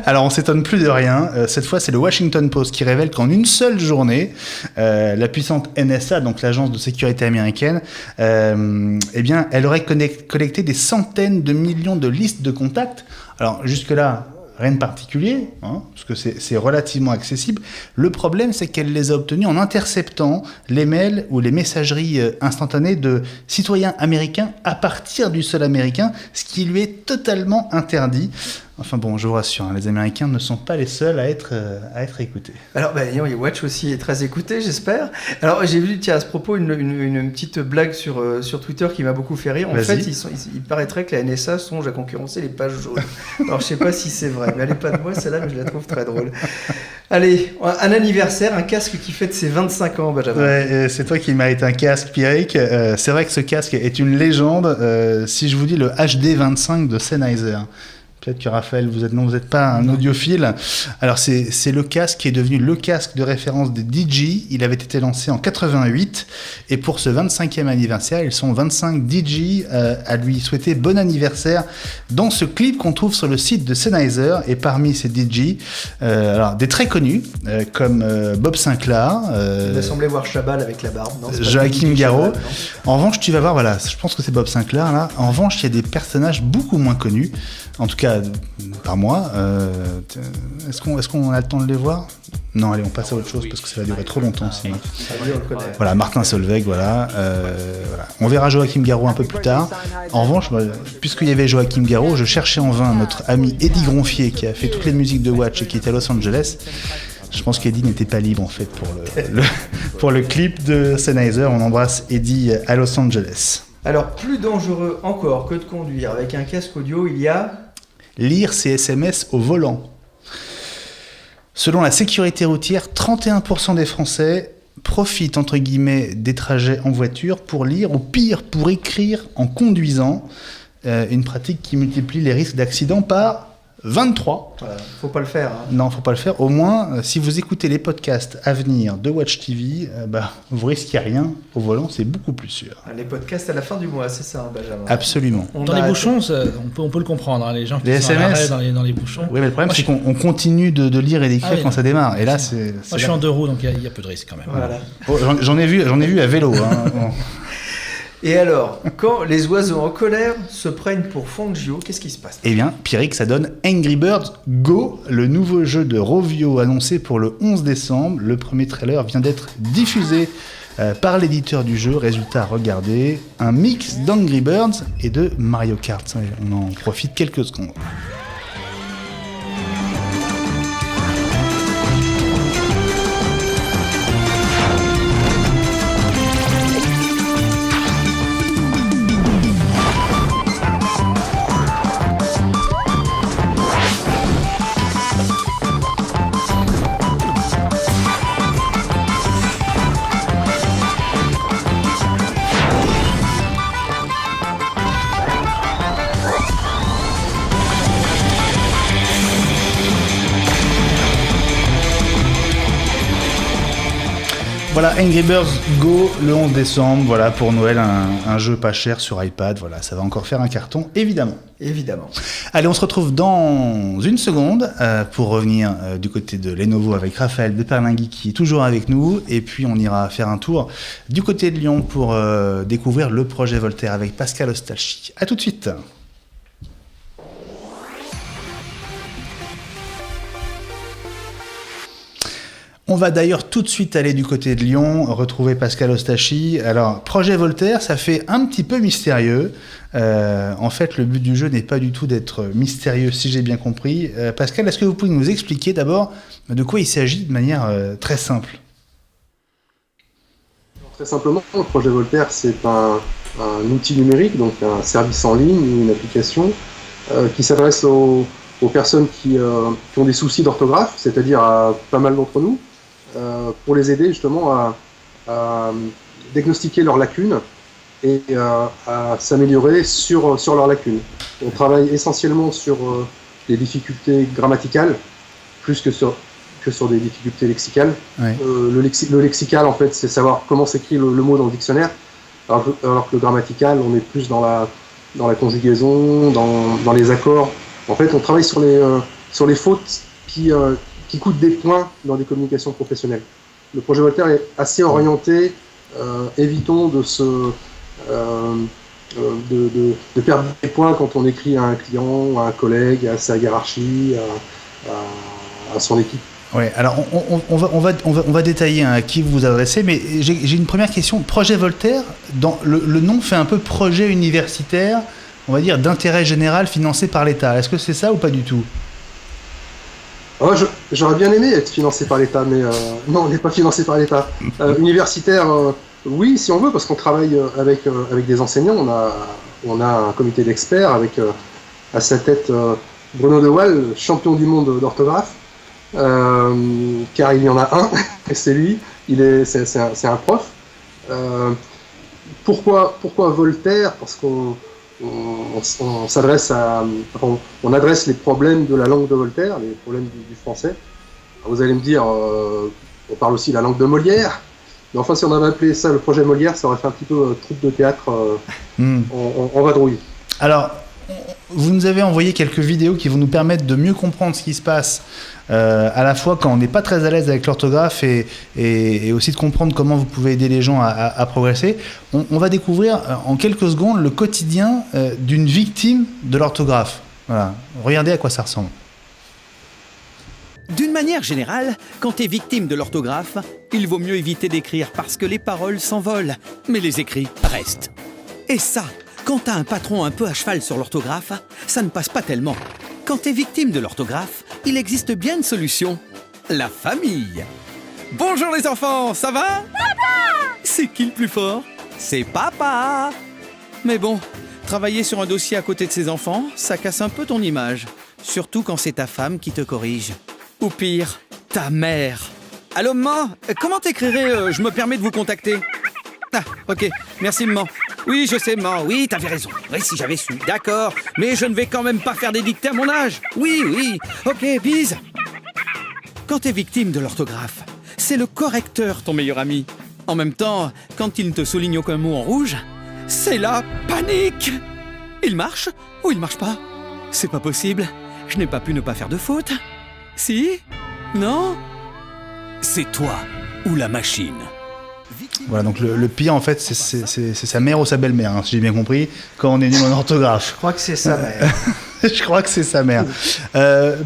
Alors on s'étonne plus de rien. Cette fois, c'est le Washington Post qui révèle qu'en une seule journée, la puissante NSA, donc l'agence de sécurité américaine, eh bien, elle aurait collecté des centaines de millions de listes de contacts. Alors jusque-là, rien de particulier, hein, parce que c'est relativement accessible. Le problème, c'est qu'elle les a obtenus en interceptant les mails ou les messageries instantanées de citoyens américains à partir du sol américain, ce qui lui est totalement interdit. Enfin bon, je vous rassure, hein, les Américains ne sont pas les seuls à être écoutés. Alors, Watch aussi est très écouté, j'espère. Alors, j'ai vu, tiens, à ce propos, une petite blague sur Twitter qui m'a beaucoup fait rire. En fait, il paraîtrait que la NSA songe à concurrencer les pages jaunes. Alors, je sais pas si c'est vrai, mais elle n'est pas de moi, celle-là, mais je la trouve très drôle. Allez, un anniversaire, un casque qui fête ses 25 ans, Benjamin. Ouais, c'est toi qui mérites un casque, Pierrick. C'est vrai que ce casque est une légende. Si je vous dis le HD25 de Sennheiser... Peut-être que Raphaël, vous n'êtes pas un audiophile. Alors c'est le casque qui est devenu le casque de référence des DJ. Il avait été lancé en 88 et pour ce 25e anniversaire, ils sont 25 DJ à lui souhaiter bon anniversaire dans ce clip qu'on trouve sur le site de Sennheiser. Et parmi ces DJ, alors des très connus comme Bob Sinclair. Il m'a semblé voir Chabal avec la barbe. Non, Joachim Garraud. En revanche, tu vas voir, voilà, je pense que c'est Bob Sinclair là. En revanche, il y a des personnages beaucoup moins connus. En tout cas, par moi. Est-ce qu'on a le temps de les voir ? Non, allez, on passe à autre chose parce que ça va durer trop longtemps sinon. Voilà, Martin Solveig, voilà. On verra Joachim Garraud un peu plus tard. En revanche, puisqu'il y avait Joachim Garraud, je cherchais en vain notre ami Eddie Gronfier qui a fait toutes les musiques de Watch et qui est à Los Angeles. Je pense qu'Eddie n'était pas libre en fait pour le clip de Sennheiser. On embrasse Eddie à Los Angeles. Alors, plus dangereux encore que de conduire avec un casque audio, il y a... Lire ses SMS au volant. Selon la sécurité routière, 31% des Français profitent entre guillemets des trajets en voiture pour lire ou pire pour écrire en conduisant. Une pratique qui multiplie les risques d'accident par 23. Voilà, faut pas le faire. Hein. Non, faut pas le faire. Au moins, si vous écoutez les podcasts à venir de Watch TV, vous risquez rien au volant, c'est beaucoup plus sûr. Les podcasts à la fin du mois, c'est ça, hein, Benjamin. Absolument. Dans les bouchons, on peut le comprendre, hein, les gens qui Les sont à SMS. l'arrêt dans les bouchons. Oui, mais le problème, c'est qu'on continue de lire et d'écrire quand ça démarre. Et là, c'est. Moi, je suis en 2 roues, donc il y a peu de risque quand même. Voilà. Oh, j'en ai vu à vélo. Hein. Bon. Et alors, quand les oiseaux en colère se prennent pour Fangio, qu'est-ce qui se passe? Eh bien, Pierrick, ça donne Angry Birds Go, le nouveau jeu de Rovio annoncé pour le 11 décembre. Le premier trailer vient d'être diffusé par l'éditeur du jeu. Résultat, regardez, un mix d'Angry Birds et de Mario Kart. On en profite quelques secondes. Voilà, Angry Birds Go le 11 décembre, voilà, pour Noël, un jeu pas cher sur iPad, voilà, ça va encore faire un carton, évidemment. Évidemment. Allez, on se retrouve dans une seconde pour revenir du côté de Lenovo avec Raphaël de Perlingui qui est toujours avec nous, et puis on ira faire un tour du côté de Lyon pour découvrir le projet Voltaire avec Pascal Ostalchi. À tout de suite. On va d'ailleurs tout de suite aller du côté de Lyon, retrouver Pascal Ostalchi. Alors, projet Voltaire, ça fait un petit peu mystérieux. En fait, le but du jeu n'est pas du tout d'être mystérieux, si j'ai bien compris. Pascal, est-ce que vous pouvez nous expliquer d'abord de quoi il s'agit de manière très simple? Très simplement, le projet Voltaire, c'est un outil numérique, donc un service en ligne, une application, qui s'adresse aux personnes qui ont des soucis d'orthographe, c'est-à-dire à pas mal d'entre nous, pour les aider justement à diagnostiquer leurs lacunes et à s'améliorer sur leurs lacunes. On travaille essentiellement sur les difficultés grammaticales, plus que sur des difficultés lexicales. Ouais. Le lexical, en fait, c'est savoir comment s'écrit le mot dans le dictionnaire, alors que le grammatical, on est plus dans la conjugaison, dans les accords. En fait, on travaille sur les fautes qui coûtent des points dans des communications professionnelles. Le projet Voltaire est assez orienté, évitons de perdre des points quand on écrit à un client, à un collègue, à sa hiérarchie, à son équipe. Ouais, alors on va détailler à qui vous vous adressez, mais j'ai une première question. Projet Voltaire, le nom fait un peu projet universitaire, on va dire d'intérêt général financé par l'État. Est-ce que c'est ça ou pas du tout? J'aurais bien aimé être financé par l'État, mais non, on n'est pas financé par l'État. Universitaire, oui, si on veut, parce qu'on travaille avec des enseignants. On a un comité d'experts avec à sa tête Bruno De Waal, champion du monde d'orthographe, car il y en a un, et c'est lui. C'est un prof. Pourquoi Voltaire? Parce qu'on s'adresse on adresse les problèmes de la langue de Voltaire, les problèmes du français. Alors vous allez me dire, on parle aussi la langue de Molière, mais enfin si on avait appelé ça le projet Molière, ça aurait fait un petit peu troupe de théâtre en vadrouille. Alors, vous nous avez envoyé quelques vidéos qui vont nous permettre de mieux comprendre ce qui se passe, à la fois quand on n'est pas très à l'aise avec l'orthographe et aussi de comprendre comment vous pouvez aider les gens à progresser. On va découvrir en quelques secondes le quotidien d'une victime de l'orthographe. Voilà. Regardez à quoi ça ressemble. D'une manière générale, quand t'es victime de l'orthographe, il vaut mieux éviter d'écrire parce que les paroles s'envolent, mais les écrits restent. Et ça, quand t'as un patron un peu à cheval sur l'orthographe, ça ne passe pas tellement. Quand t'es victime de l'orthographe, il existe bien une solution. La famille. Bonjour les enfants, ça va? Papa! C'est qui le plus fort? C'est papa! Mais bon, travailler sur un dossier à côté de ses enfants, ça casse un peu ton image. Surtout quand c'est ta femme qui te corrige. Ou pire, ta mère. Allô maman, comment t'écrirais je me permets de vous contacter? Ah, ok, merci maman. Oui, je sais, maman, oui, t'avais raison. Oui, si j'avais su, d'accord. Mais je ne vais quand même pas faire des dictées à mon âge. Oui. Ok, bise. Quand t'es victime de l'orthographe, c'est le correcteur ton meilleur ami. En même temps, quand il ne te souligne aucun mot en rouge, c'est la panique. Il marche ou il marche pas? C'est pas possible. Je n'ai pas pu ne pas faire de faute. Si? Non? C'est toi ou la machine. Voilà, donc le pire, en fait, c'est sa mère ou sa belle-mère, hein, si j'ai bien compris, quand on est nul en orthographe. Je crois que c'est sa mère. Je crois que c'est sa mère.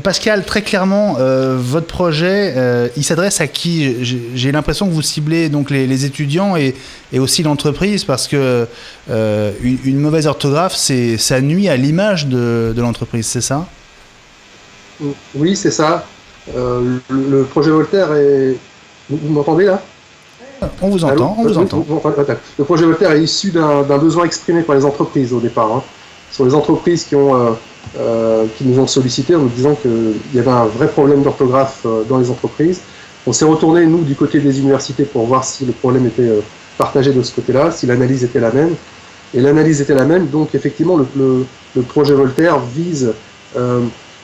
Pascal, très clairement, votre projet, il s'adresse à qui? J'ai l'impression que vous ciblez donc les étudiants et aussi l'entreprise, parce que une mauvaise orthographe, ça nuit à l'image de l'entreprise, c'est ça? Oui, c'est ça. Le projet Voltaire est... Vous m'entendez là? On vous entend, on vous entend. Le projet Voltaire est issu d'un besoin exprimé par les entreprises au départ. Hein. Ce sont les entreprises qui nous ont sollicité en nous disant qu'il y avait un vrai problème d'orthographe dans les entreprises. On s'est retourné, nous, du côté des universités pour voir si le problème était partagé de ce côté-là, si l'analyse était la même. Et l'analyse était la même, donc effectivement, le projet Voltaire vise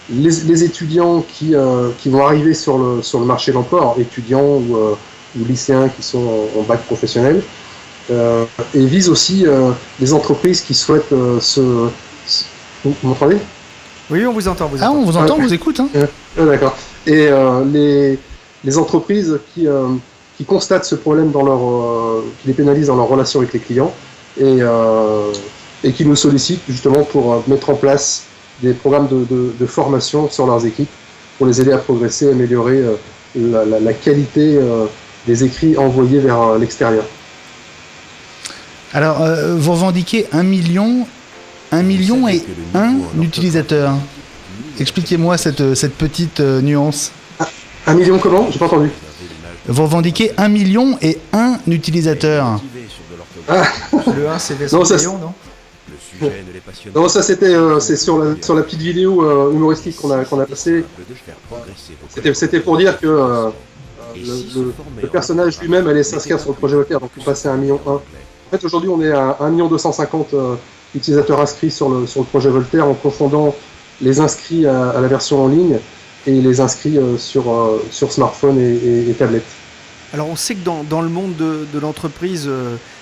les étudiants qui vont arriver sur le marché de l'emploi, alors étudiants ou lycéens qui sont en bac professionnel, et vise aussi les entreprises qui souhaitent Vous m'entendez? Oui, on vous entend. On vous entend, on vous écoute. Hein. D'accord. Et les entreprises qui constatent ce problème qui les pénalisent dans leur relation avec les clients et qui nous sollicitent justement pour mettre en place des programmes de formation sur leurs équipes pour les aider à progresser, améliorer la qualité des écrits envoyés vers l'extérieur. Alors, vous revendiquez 1 million et 1 utilisateur. Expliquez-moi cette petite nuance. 1 million comment? J'ai pas entendu. Vous revendiquez 1 million et 1 utilisateur. Le 1, c'est Vaisseau Million, non? Non, ça c'est sur la petite vidéo humoristique qu'on a passée. C'était pour dire que le personnage lui-même allait s'inscrire sur le projet Voltaire, donc on passait à 1 million 1. En fait, aujourd'hui, on est à 1 250 000 utilisateurs inscrits sur le projet Voltaire, en confondant les inscrits à la version en ligne et les inscrits sur smartphone et tablette. Alors, on sait que dans le monde de l'entreprise,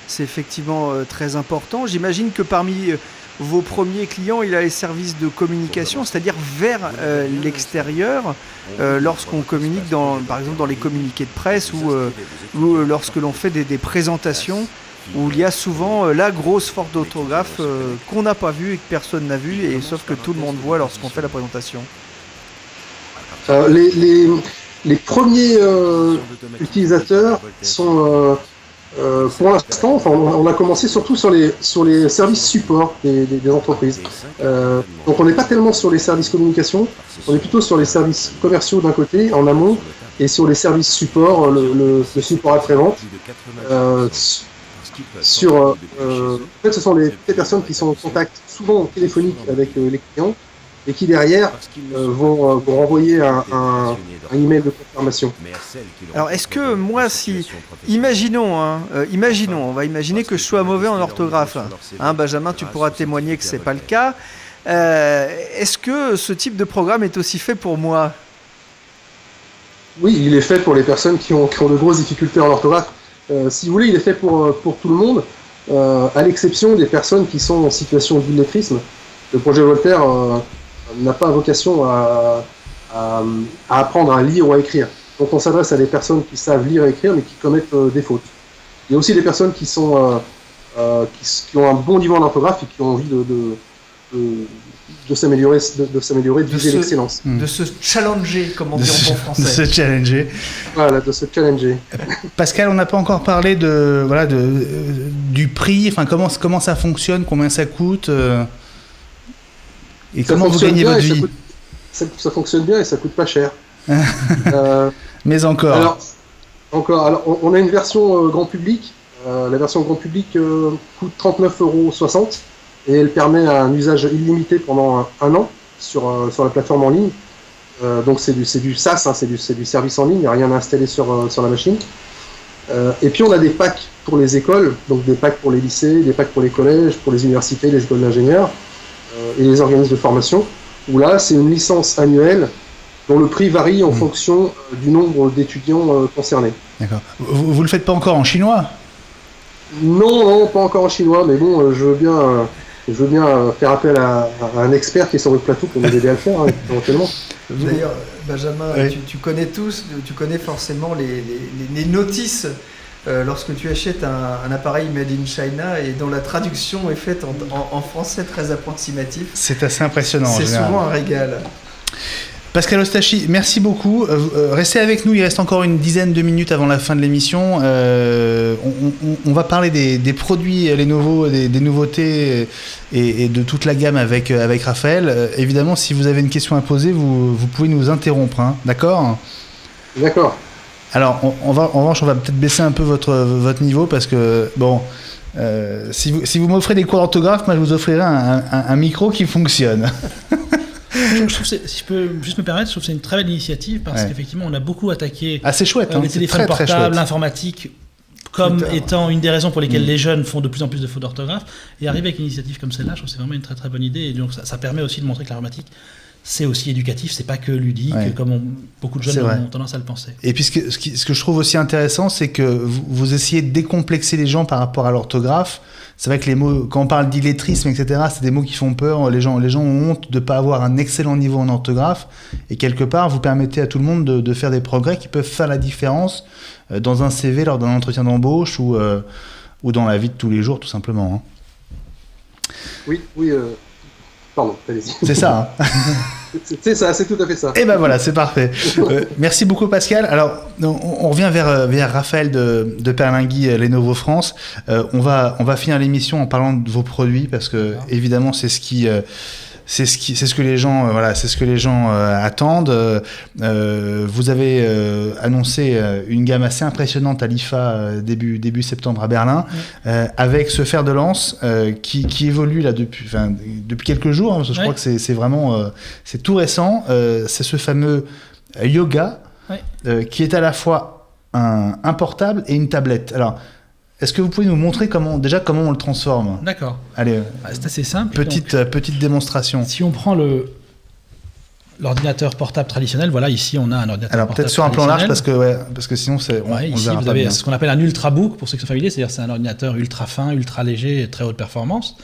c'est effectivement très important. J'imagine que parmi vos premiers clients, il y a les services de communication, c'est-à-dire vers l'extérieur, lorsqu'on communique, par exemple dans les communiqués de presse ou lorsque l'on fait des présentations, où il y a souvent la grosse faute d'orthographe qu'on n'a pas vue et que personne n'a vue, et sauf que tout le monde voit lorsqu'on fait la présentation. Les premiers utilisateurs sont... pour l'instant, on a commencé surtout sur les services support des entreprises. Donc on n'est pas tellement sur les services communication, on est plutôt sur les services commerciaux d'un côté, en amont, et sur les services support, le support après-vente. En fait, ce sont les personnes qui sont en contact souvent téléphonique avec les clients et qui derrière vont renvoyer un email de confirmation. Alors est-ce que moi, imaginons, on va imaginer que je sois mauvais en orthographe, Benjamin, tu pourras témoigner que c'est pas le cas. Est-ce que ce type de programme est aussi fait pour moi? Oui, il est fait pour les personnes qui ont de grosses difficultés en orthographe. Si vous voulez, il est fait pour tout le monde, à l'exception des personnes qui sont en situation d'illettrisme. Le projet Voltaire n'a pas vocation à apprendre à lire ou à écrire. Donc on s'adresse à des personnes qui savent lire et écrire, mais qui commettent des fautes. Il y a aussi des personnes qui ont un bon niveau en orthographe et qui ont envie de s'améliorer, de viser l'excellence. De se challenger, comme on dit en bon français. De se challenger. Voilà, de se challenger. Pascal, on n'a pas encore parlé du prix, enfin comment ça fonctionne, combien ça coûte, et comment vous gagnez votre vie. Ça fonctionne bien et ça coûte pas cher. Mais encore. Alors, on a une version grand public. La version grand public coûte 39,60 € et elle permet un usage illimité pendant un an sur la plateforme en ligne. Donc c'est du SaaS, c'est du service en ligne, il n'y a rien à installer sur la machine. Et puis on a des packs pour les écoles, donc des packs pour les lycées, des packs pour les collèges, pour les universités, les écoles d'ingénieurs et les organismes de formation, où là c'est une licence annuelle dont le prix varie en fonction du nombre d'étudiants concernés. D'accord. Vous le faites pas encore en chinois ? Non, pas encore en chinois, mais bon, je veux bien faire appel à un expert qui est sur votre plateau pour nous aider à le faire, éventuellement. D'ailleurs, Benjamin, oui. tu connais forcément les notices lorsque tu achètes un appareil made in China et dont la traduction est faite en français très approximatif. C'est assez impressionnant. C'est souvent un régal. Pascal Ostachi, merci beaucoup. Restez avec nous, il reste encore une dizaine de minutes avant la fin de l'émission. On va parler des produits Lenovo, des nouveautés et de toute la gamme avec Raphaël. Évidemment, si vous avez une question à poser, vous pouvez nous interrompre, hein, d'accord ? D'accord. Alors, en revanche, on va peut-être baisser un peu votre niveau parce que, bon, si vous m'offrez des cours d'orthographe, moi je vous offrirai un micro qui fonctionne. Je trouve si je peux juste me permettre, je trouve que c'est une très belle initiative parce qu'effectivement on a beaucoup attaqué c'est chouette, les téléphones portables, l'informatique comme étant une des raisons pour lesquelles les jeunes font de plus en plus de fautes d'orthographe, et arriver avec une initiative comme celle-là, je trouve que c'est vraiment une très très bonne idée, et donc ça permet aussi de montrer que l'informatique c'est aussi éducatif, c'est pas que ludique comme beaucoup de jeunes ont tendance à le penser. Et puis ce que je trouve aussi intéressant, c'est que vous essayez de décomplexer les gens par rapport à l'orthographe. C'est vrai que les mots, quand on parle d'illettrisme, etc., c'est des mots qui font peur. Les gens ont honte de ne pas avoir un excellent niveau en orthographe. Et quelque part, vous permettez à tout le monde de faire des progrès qui peuvent faire la différence dans un CV lors d'un entretien d'embauche ou dans la vie de tous les jours, tout simplement. Hein. Oui. Pardon, allez-y. C'est ça. Hein. C'est ça, c'est tout à fait ça. Et ben voilà, c'est parfait. Merci beaucoup Pascal. Alors, on revient vers Raphaël de Perlingui, Lenovo France. On va finir l'émission en parlant de vos produits parce que évidemment c'est ce que les gens attendent. Vous avez annoncé une gamme assez impressionnante à l'IFA début septembre à Berlin, avec ce fer de lance qui évolue là depuis quelques jours, hein, parce que je crois que c'est vraiment c'est tout récent. C'est ce fameux Yoga qui est à la fois un portable et une tablette. Alors, est-ce que vous pouvez nous montrer comment on le transforme ? D'accord. Allez, c'est assez simple. Petite démonstration. Si on prend l'ordinateur portable traditionnel, voilà, ici on a un ordinateur portable. Alors peut-être sur un plan large parce que sinon on ici verra vous pas avez bien. ce qu'on appelle un ultrabook pour ceux qui sont familiers, c'est-à-dire c'est un ordinateur ultra fin, ultra léger et très haute performance.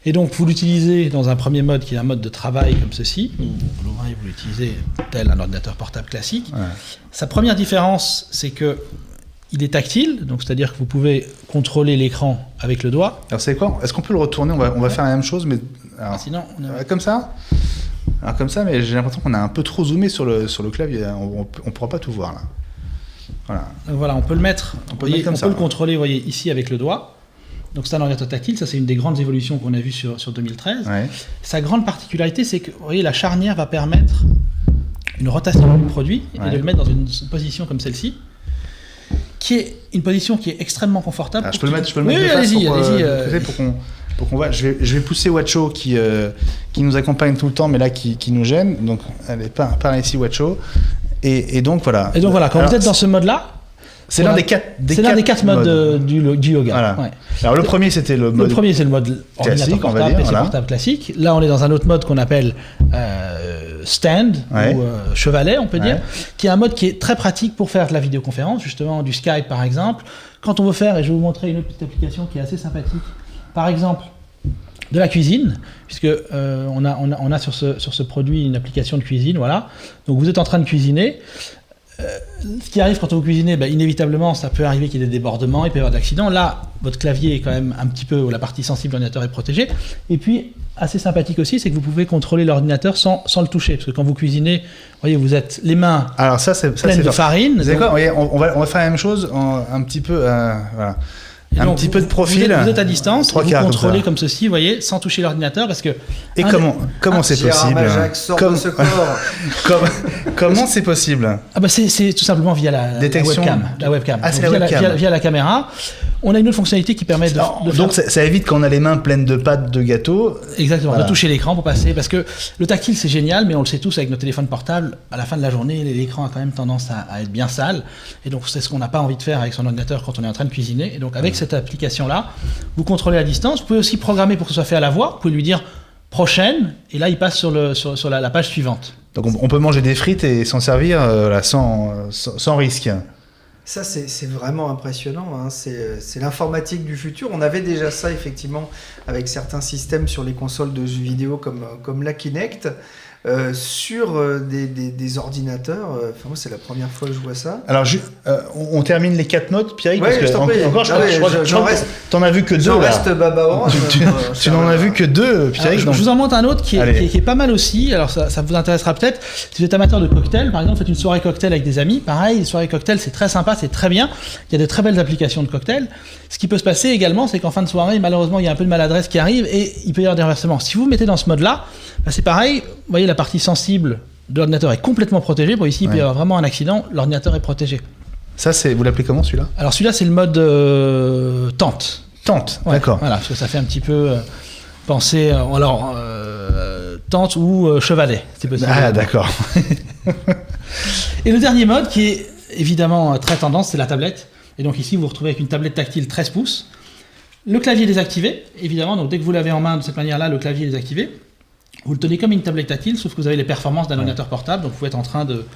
Et donc vous l'utilisez dans un premier mode qui est un mode de travail comme ceci. Vous l'ouvrez, vous l'utilisez tel un ordinateur portable classique. Ouais. Sa première différence, c'est que il est tactile, donc c'est-à-dire que vous pouvez contrôler l'écran avec le doigt. Alors c'est quoi ? Est-ce qu'on peut le retourner ? On va faire la même chose, mais alors, sinon comme ça. Alors comme ça, mais j'ai l'impression qu'on a un peu trop zoomé sur le clavier. On pourra pas tout voir là. Voilà. Donc voilà, on peut le mettre. On peut le contrôler, vous voyez, ici avec le doigt. Donc c'est un ordinateur tactile. Ça c'est une des grandes évolutions qu'on a vues sur 2013. Ouais. Sa grande particularité, c'est que vous voyez, la charnière va permettre une rotation du produit et de le mettre dans une position comme celle-ci, qui est une position qui est extrêmement confortable. Je peux le mettre de face pour qu'on voit. Je vais pousser Wacho qui nous accompagne tout le temps, mais là qui nous gêne. Donc, allez, par ici Wacho. Et donc voilà. Et donc voilà, quand vous êtes dans ce mode-là, c'est l'un des quatre modes du yoga. Voilà. Ouais. Alors le premier c'était le mode. Le premier c'est le mode ordinateur portable, PC portable classique. Là on est dans un autre mode qu'on appelle stand ou chevalet, on peut dire, qui est un mode qui est très pratique pour faire de la vidéoconférence, justement du Skype par exemple. Quand on veut faire, et je vais vous montrer une autre petite application qui est assez sympathique, par exemple de la cuisine, puisque on a sur ce produit une application de cuisine, voilà. Donc vous êtes en train de cuisiner. Ce qui arrive quand vous cuisinez, inévitablement, ça peut arriver qu'il y ait des débordements, il peut y avoir d'accidents. Là, votre clavier est quand même un petit peu, la partie sensible de l'ordinateur est protégée. Et puis, assez sympathique aussi, c'est que vous pouvez contrôler l'ordinateur sans le toucher. Parce que quand vous cuisinez, vous voyez, vous êtes les mains pleines de farine. D'accord, on va faire la même chose, un petit peu, voilà. Un petit peu de profil. Vous êtes à distance, vous contrôlez comme ceci, vous voyez, sans toucher l'ordinateur, parce que. Et comment c'est possible Comment c'est possible c'est tout simplement via la webcam. Ah, c'est la webcam. Via la caméra. On a une autre fonctionnalité qui permet de donc ça évite quand on a les mains pleines de pâtes de gâteau. Exactement, de toucher l'écran pour passer, parce que le tactile c'est génial, mais on le sait tous avec nos téléphones portables, à la fin de la journée, l'écran a quand même tendance à être bien sale, et donc c'est ce qu'on n'a pas envie de faire avec son ordinateur quand on est en train de cuisiner. Et donc avec cette application-là, vous contrôlez à distance, vous pouvez aussi programmer pour que ce soit fait à la voix, vous pouvez lui dire prochaine, et là il passe sur la page suivante. Donc on peut manger des frites et s'en servir sans risque. Ça, c'est vraiment impressionnant. Hein. C'est l'informatique du futur. On avait déjà ça, effectivement, avec certains systèmes sur les consoles de jeux vidéo comme la Kinect. Sur des ordinateurs, moi c'est la première fois que je vois ça. Alors on termine les 4 modes, Pierrick, ouais, parce que encore je crois que t'en as vu que 2 là. Reste Baba Orange. Tu n'en as vu que 2, Pierrick. Je vous en montre un autre qui est pas mal aussi. Alors ça vous intéressera peut-être. Si vous êtes amateur de cocktail, par exemple, faites une soirée cocktail avec des amis. Pareil, les soirées cocktail c'est très sympa, c'est très bien. Il y a de très belles applications de cocktail. Ce qui peut se passer également, c'est qu'en fin de soirée, malheureusement, il y a un peu de maladresse qui arrive et il peut y avoir des renversements. Si vous vous mettez dans ce mode-là, c'est pareil. Vous voyez, la partie sensible de l'ordinateur est complètement protégée. Bon, ici, il peut y avoir vraiment un accident, l'ordinateur est protégé. Ça, vous l'appelez comment celui-là ? Alors celui-là, c'est le mode tente. Tente, ouais, d'accord. Voilà, parce que ça fait un petit peu penser, tente ou chevalet, c'est possible. Ah, d'accord. Et le dernier mode, qui est évidemment très tendance, c'est la tablette. Et donc ici, vous vous retrouvez avec une tablette tactile 13 pouces. Le clavier est désactivé, évidemment. Donc dès que vous l'avez en main de cette manière-là, le clavier est désactivé. Vous le tenez comme une tablette tactile, sauf que vous avez les performances d'un ordinateur portable. Donc vous pouvez être en train de...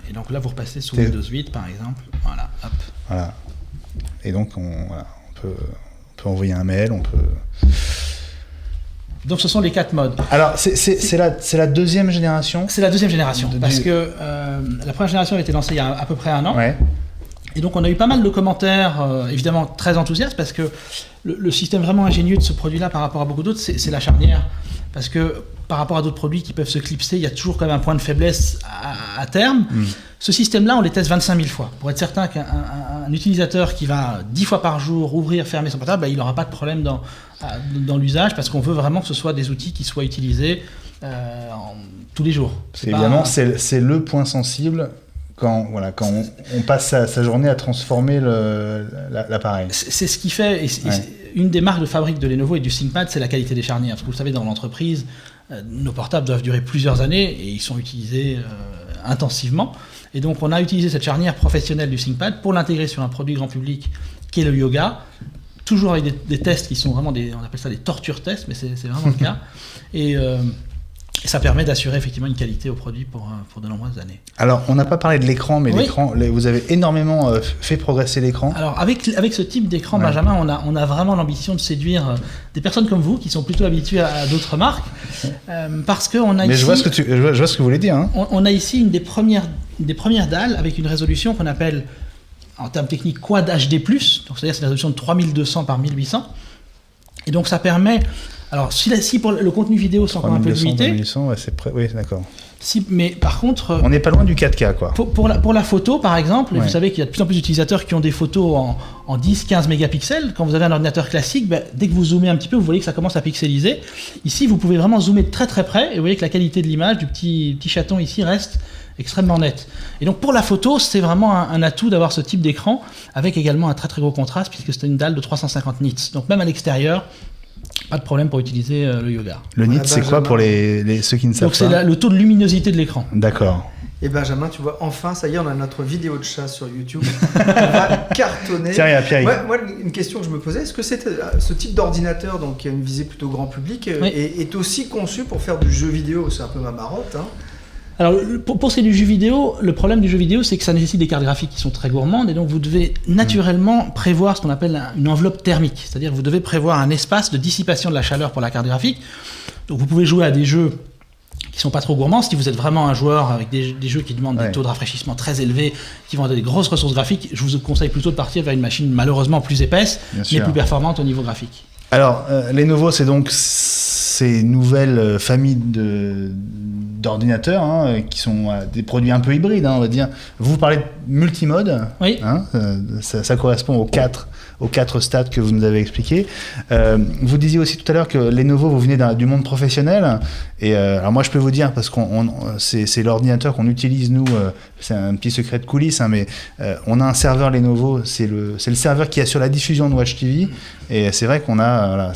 et donc là, vous repassez sous Windows 8, par exemple. Voilà, hop. Voilà. Et donc, on peut envoyer un mail, on peut... Donc ce sont les 4 modes. Alors, c'est la deuxième génération ? C'est la deuxième génération, parce que la première génération a été lancée il y a à peu près 1 an. Ouais. Et donc on a eu pas mal de commentaires, évidemment très enthousiastes, parce que le système vraiment ingénieux de ce produit-là par rapport à beaucoup d'autres, c'est la charnière. Parce que par rapport à d'autres produits qui peuvent se clipser, il y a toujours quand même un point de faiblesse à terme. Ce système-là, on les teste 25 000 fois, pour être certain qu'un utilisateur qui va 10 fois par jour ouvrir, fermer son portable, il n'aura pas de problème dans l'usage, parce qu'on veut vraiment que ce soit des outils qui soient utilisés tous les jours. Évidemment, c'est le point sensible quand on passe sa journée à transformer l'appareil. C'est ce qui fait, une des marques de fabrique de Lenovo et du ThinkPad, c'est la qualité des charnières. Parce que vous le savez, dans l'entreprise, nos portables doivent durer plusieurs années et ils sont utilisés intensivement. Et donc on a utilisé cette charnière professionnelle du ThinkPad pour l'intégrer sur un produit grand public qui est le Yoga, toujours avec des tests qui sont vraiment on appelle ça des torture tests, mais c'est vraiment le cas. Et ça permet d'assurer effectivement une qualité au produit pour de nombreuses années. Alors, on n'a pas parlé de l'écran, mais l'écran, vous avez énormément fait progresser l'écran. Alors, avec ce type d'écran, Benjamin, on a vraiment l'ambition de séduire des personnes comme vous, qui sont plutôt habituées à d'autres marques, parce qu'on a ici... Mais je vois ce que vous voulez dire. Hein. On a ici une des premières dalles avec une résolution qu'on appelle, en termes techniques, Quad HD+, donc c'est-à-dire c'est une résolution de 3200 par 1800, et donc ça permet... Alors, si pour le contenu vidéo c'est encore un peu limité... 3200, oui, d'accord. Mais par contre... On n'est pas loin du 4K, quoi. Pour la photo, par exemple, vous savez qu'il y a de plus en plus d'utilisateurs qui ont des photos en 10-15 mégapixels. Quand vous avez un ordinateur classique, dès que vous zoomez un petit peu, vous voyez que ça commence à pixeliser. Ici, vous pouvez vraiment zoomer de très très près, et vous voyez que la qualité de l'image du petit chaton ici reste extrêmement nette. Et donc pour la photo, c'est vraiment un atout d'avoir ce type d'écran, avec également un très très gros contraste, puisque c'est une dalle de 350 nits. Donc même à l'extérieur, pas de problème pour utiliser le Yoga. Le nit, c'est quoi pour ceux qui ne savent pas ? Donc c'est le taux de luminosité de l'écran. D'accord. Et Benjamin, tu vois, enfin, ça y est, on a notre vidéo de chat sur YouTube. On va cartonner. Pierre. Moi, une question que je me posais, est-ce que ce type d'ordinateur, donc qui a une visée plutôt grand public, est aussi conçu pour faire du jeu vidéo ? C'est un peu ma marotte, hein. Alors, pour ce qui est du jeu vidéo, le problème du jeu vidéo, c'est que ça nécessite des cartes graphiques qui sont très gourmandes, et donc vous devez naturellement prévoir ce qu'on appelle une enveloppe thermique, c'est-à-dire que vous devez prévoir un espace de dissipation de la chaleur pour la carte graphique. Donc vous pouvez jouer à des jeux qui sont pas trop gourmands. Si vous êtes vraiment un joueur avec des jeux qui demandent des taux de rafraîchissement très élevés, qui vont avoir des grosses ressources graphiques, je vous conseille plutôt de partir vers une machine malheureusement plus épaisse, mais plus performante au niveau graphique. Alors, Lenovo, c'est ces nouvelles familles d'ordinateurs qui sont des produits un peu hybrides, on va dire. Vous parlez de multimode, oui. Ça correspond aux quatre stades que vous nous avez expliqués. Vous disiez aussi tout à l'heure que Lenovo, vous venez du monde professionnel. Et alors moi, je peux vous dire, parce que c'est l'ordinateur qu'on utilise, nous, c'est un petit secret de coulisses, mais on a un serveur Lenovo, c'est le serveur qui assure la diffusion de Watch TV. Et c'est vrai qu'on a...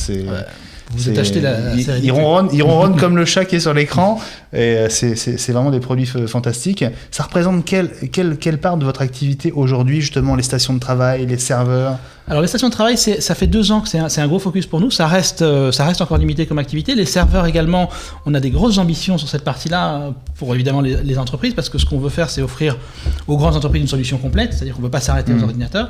Vous êtes acheté la série. Il ronronne comme le chat qui est sur l'écran. Et c'est vraiment des produits fantastiques. Ça représente quelle part de votre activité aujourd'hui, justement, les stations de travail, les serveurs? Alors les stations de travail, ça fait 2 ans que c'est un gros focus pour nous. Ça reste encore limité comme activité. Les serveurs également, on a des grosses ambitions sur cette partie-là pour évidemment les entreprises, parce que ce qu'on veut faire, c'est offrir aux grandes entreprises une solution complète, c'est-à-dire qu'on ne veut pas s'arrêter aux ordinateurs.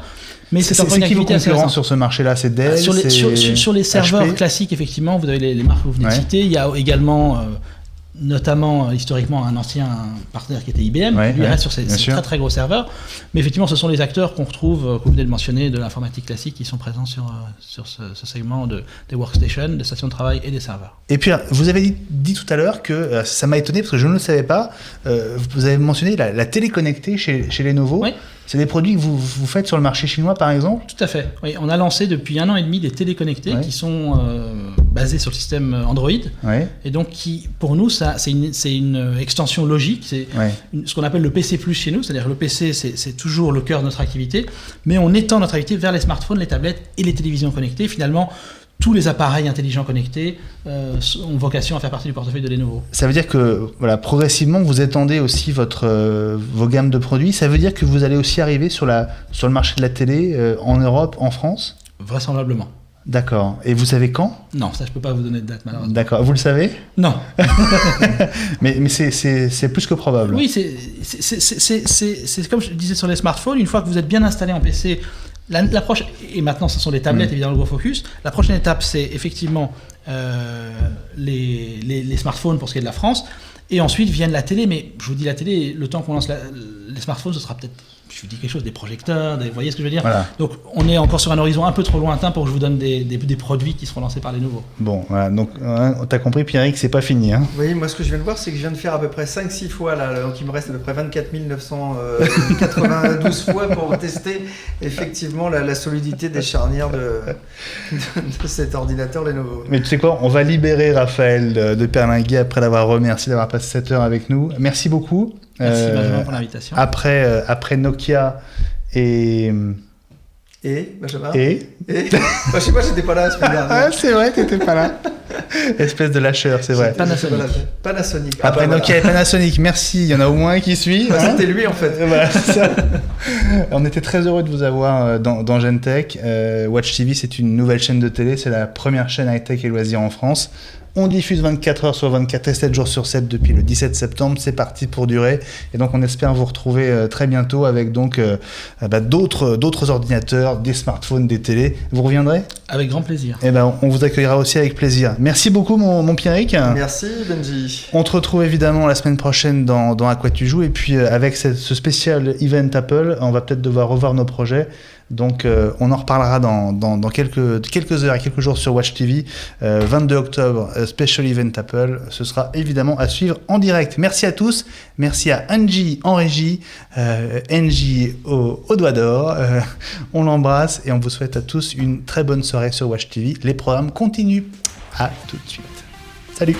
Mais c'est encore une activité assez récente. Sur ce marché-là, c'est Dell, sur les serveurs HP. Classiques, effectivement, vous avez les marques que vous venez de citer. Il y a également notamment historiquement un ancien partenaire qui était IBM, lui reste sur ces très très gros serveurs, mais effectivement ce sont les acteurs qu'on retrouve, que vous venez de mentionner, de l'informatique classique, qui sont présents sur ce segment des workstations, des stations de travail et des serveurs. Et puis vous avez dit tout à l'heure que ça m'a étonné parce que je ne le savais pas, vous avez mentionné la télé connectée chez Lenovo. Oui. C'est des produits que vous faites sur le marché chinois, par exemple? Tout à fait. Oui, on a lancé depuis 1 an et demi des téléconnectés qui sont basés sur le système Android. Ouais. Et donc, pour nous, ça, c'est une extension logique. C'est ce qu'on appelle le PC+ chez nous. C'est-à-dire le PC, c'est toujours le cœur de notre activité. Mais on étend notre activité vers les smartphones, les tablettes et les télévisions connectées. Finalement, tous les appareils intelligents connectés ont vocation à faire partie du portefeuille de Lenovo. Ça veut dire que progressivement, vous étendez aussi vos gammes de produits. Ça veut dire que vous allez aussi arriver sur le marché de la télé en Europe, en France? Vraisemblablement. D'accord. Et vous savez quand? Non, ça je peux pas vous donner de date malheureusement. D'accord. Vous le savez? Non. mais c'est plus que probable. Oui, c'est comme je disais sur les smartphones, une fois que vous êtes bien installé en PC, et maintenant ce sont les tablettes évidemment le gros focus. La prochaine étape, c'est effectivement les smartphones pour ce qui est de la France, et ensuite viennent la télé. Mais je vous dis, la télé, le temps qu'on lance les smartphones, ce sera peut-être, je vous dis quelque chose, des projecteurs, vous voyez ce que je veux dire? Voilà. Donc on est encore sur un horizon un peu trop lointain pour que je vous donne des produits qui seront lancés par Lenovo. Bon, voilà, donc t'as compris, Pierrick, c'est pas fini. Hein. Oui, moi ce que je viens de voir, c'est que je viens de faire à peu près 5-6 fois, là, donc il me reste à peu près 24 992 fois pour tester effectivement la solidité des charnières de cet ordinateur Lenovo. Mais tu sais quoi, on va libérer Raphaël de Perlinguet après l'avoir remercié d'avoir passé 7 heures avec nous. Merci beaucoup. Merci Benjamin pour l'invitation. Après Nokia et Benjamin et je sais pas, j'étais pas là la semaine dernière. Ah, c'est vrai, t'étais pas là. Espèce de lâcheur, c'est vrai. Panasonic. Après Nokia et Panasonic, merci. Il y en a au moins un qui suit. C'était lui en fait. Voilà, c'est ça. On était très heureux de vous avoir dans Gentech. Watch TV, c'est une nouvelle chaîne de télé. C'est la première chaîne high-tech et loisirs en France. On diffuse 24 heures sur 24 et 7 jours sur 7 depuis le 17 septembre. C'est parti pour durer. Et donc, on espère vous retrouver très bientôt avec donc d'autres ordinateurs, des smartphones, des télés. Vous reviendrez? Avec grand plaisir. Et on vous accueillera aussi avec plaisir. Merci beaucoup, mon Pierrick. Merci, Benji. On te retrouve évidemment la semaine prochaine dans À quoi tu joues. Et puis, avec ce spécial event Apple, on va peut-être devoir revoir nos projets. Donc on en reparlera dans quelques heures et quelques jours sur Watch TV. 22 octobre, Special Event Apple. Ce sera évidemment à suivre en direct. Merci à tous. Merci à Angie en régie, Angie au doigt d'or. On l'embrasse et on vous souhaite à tous une très bonne soirée sur Watch TV. Les programmes continuent. À tout de suite. Salut.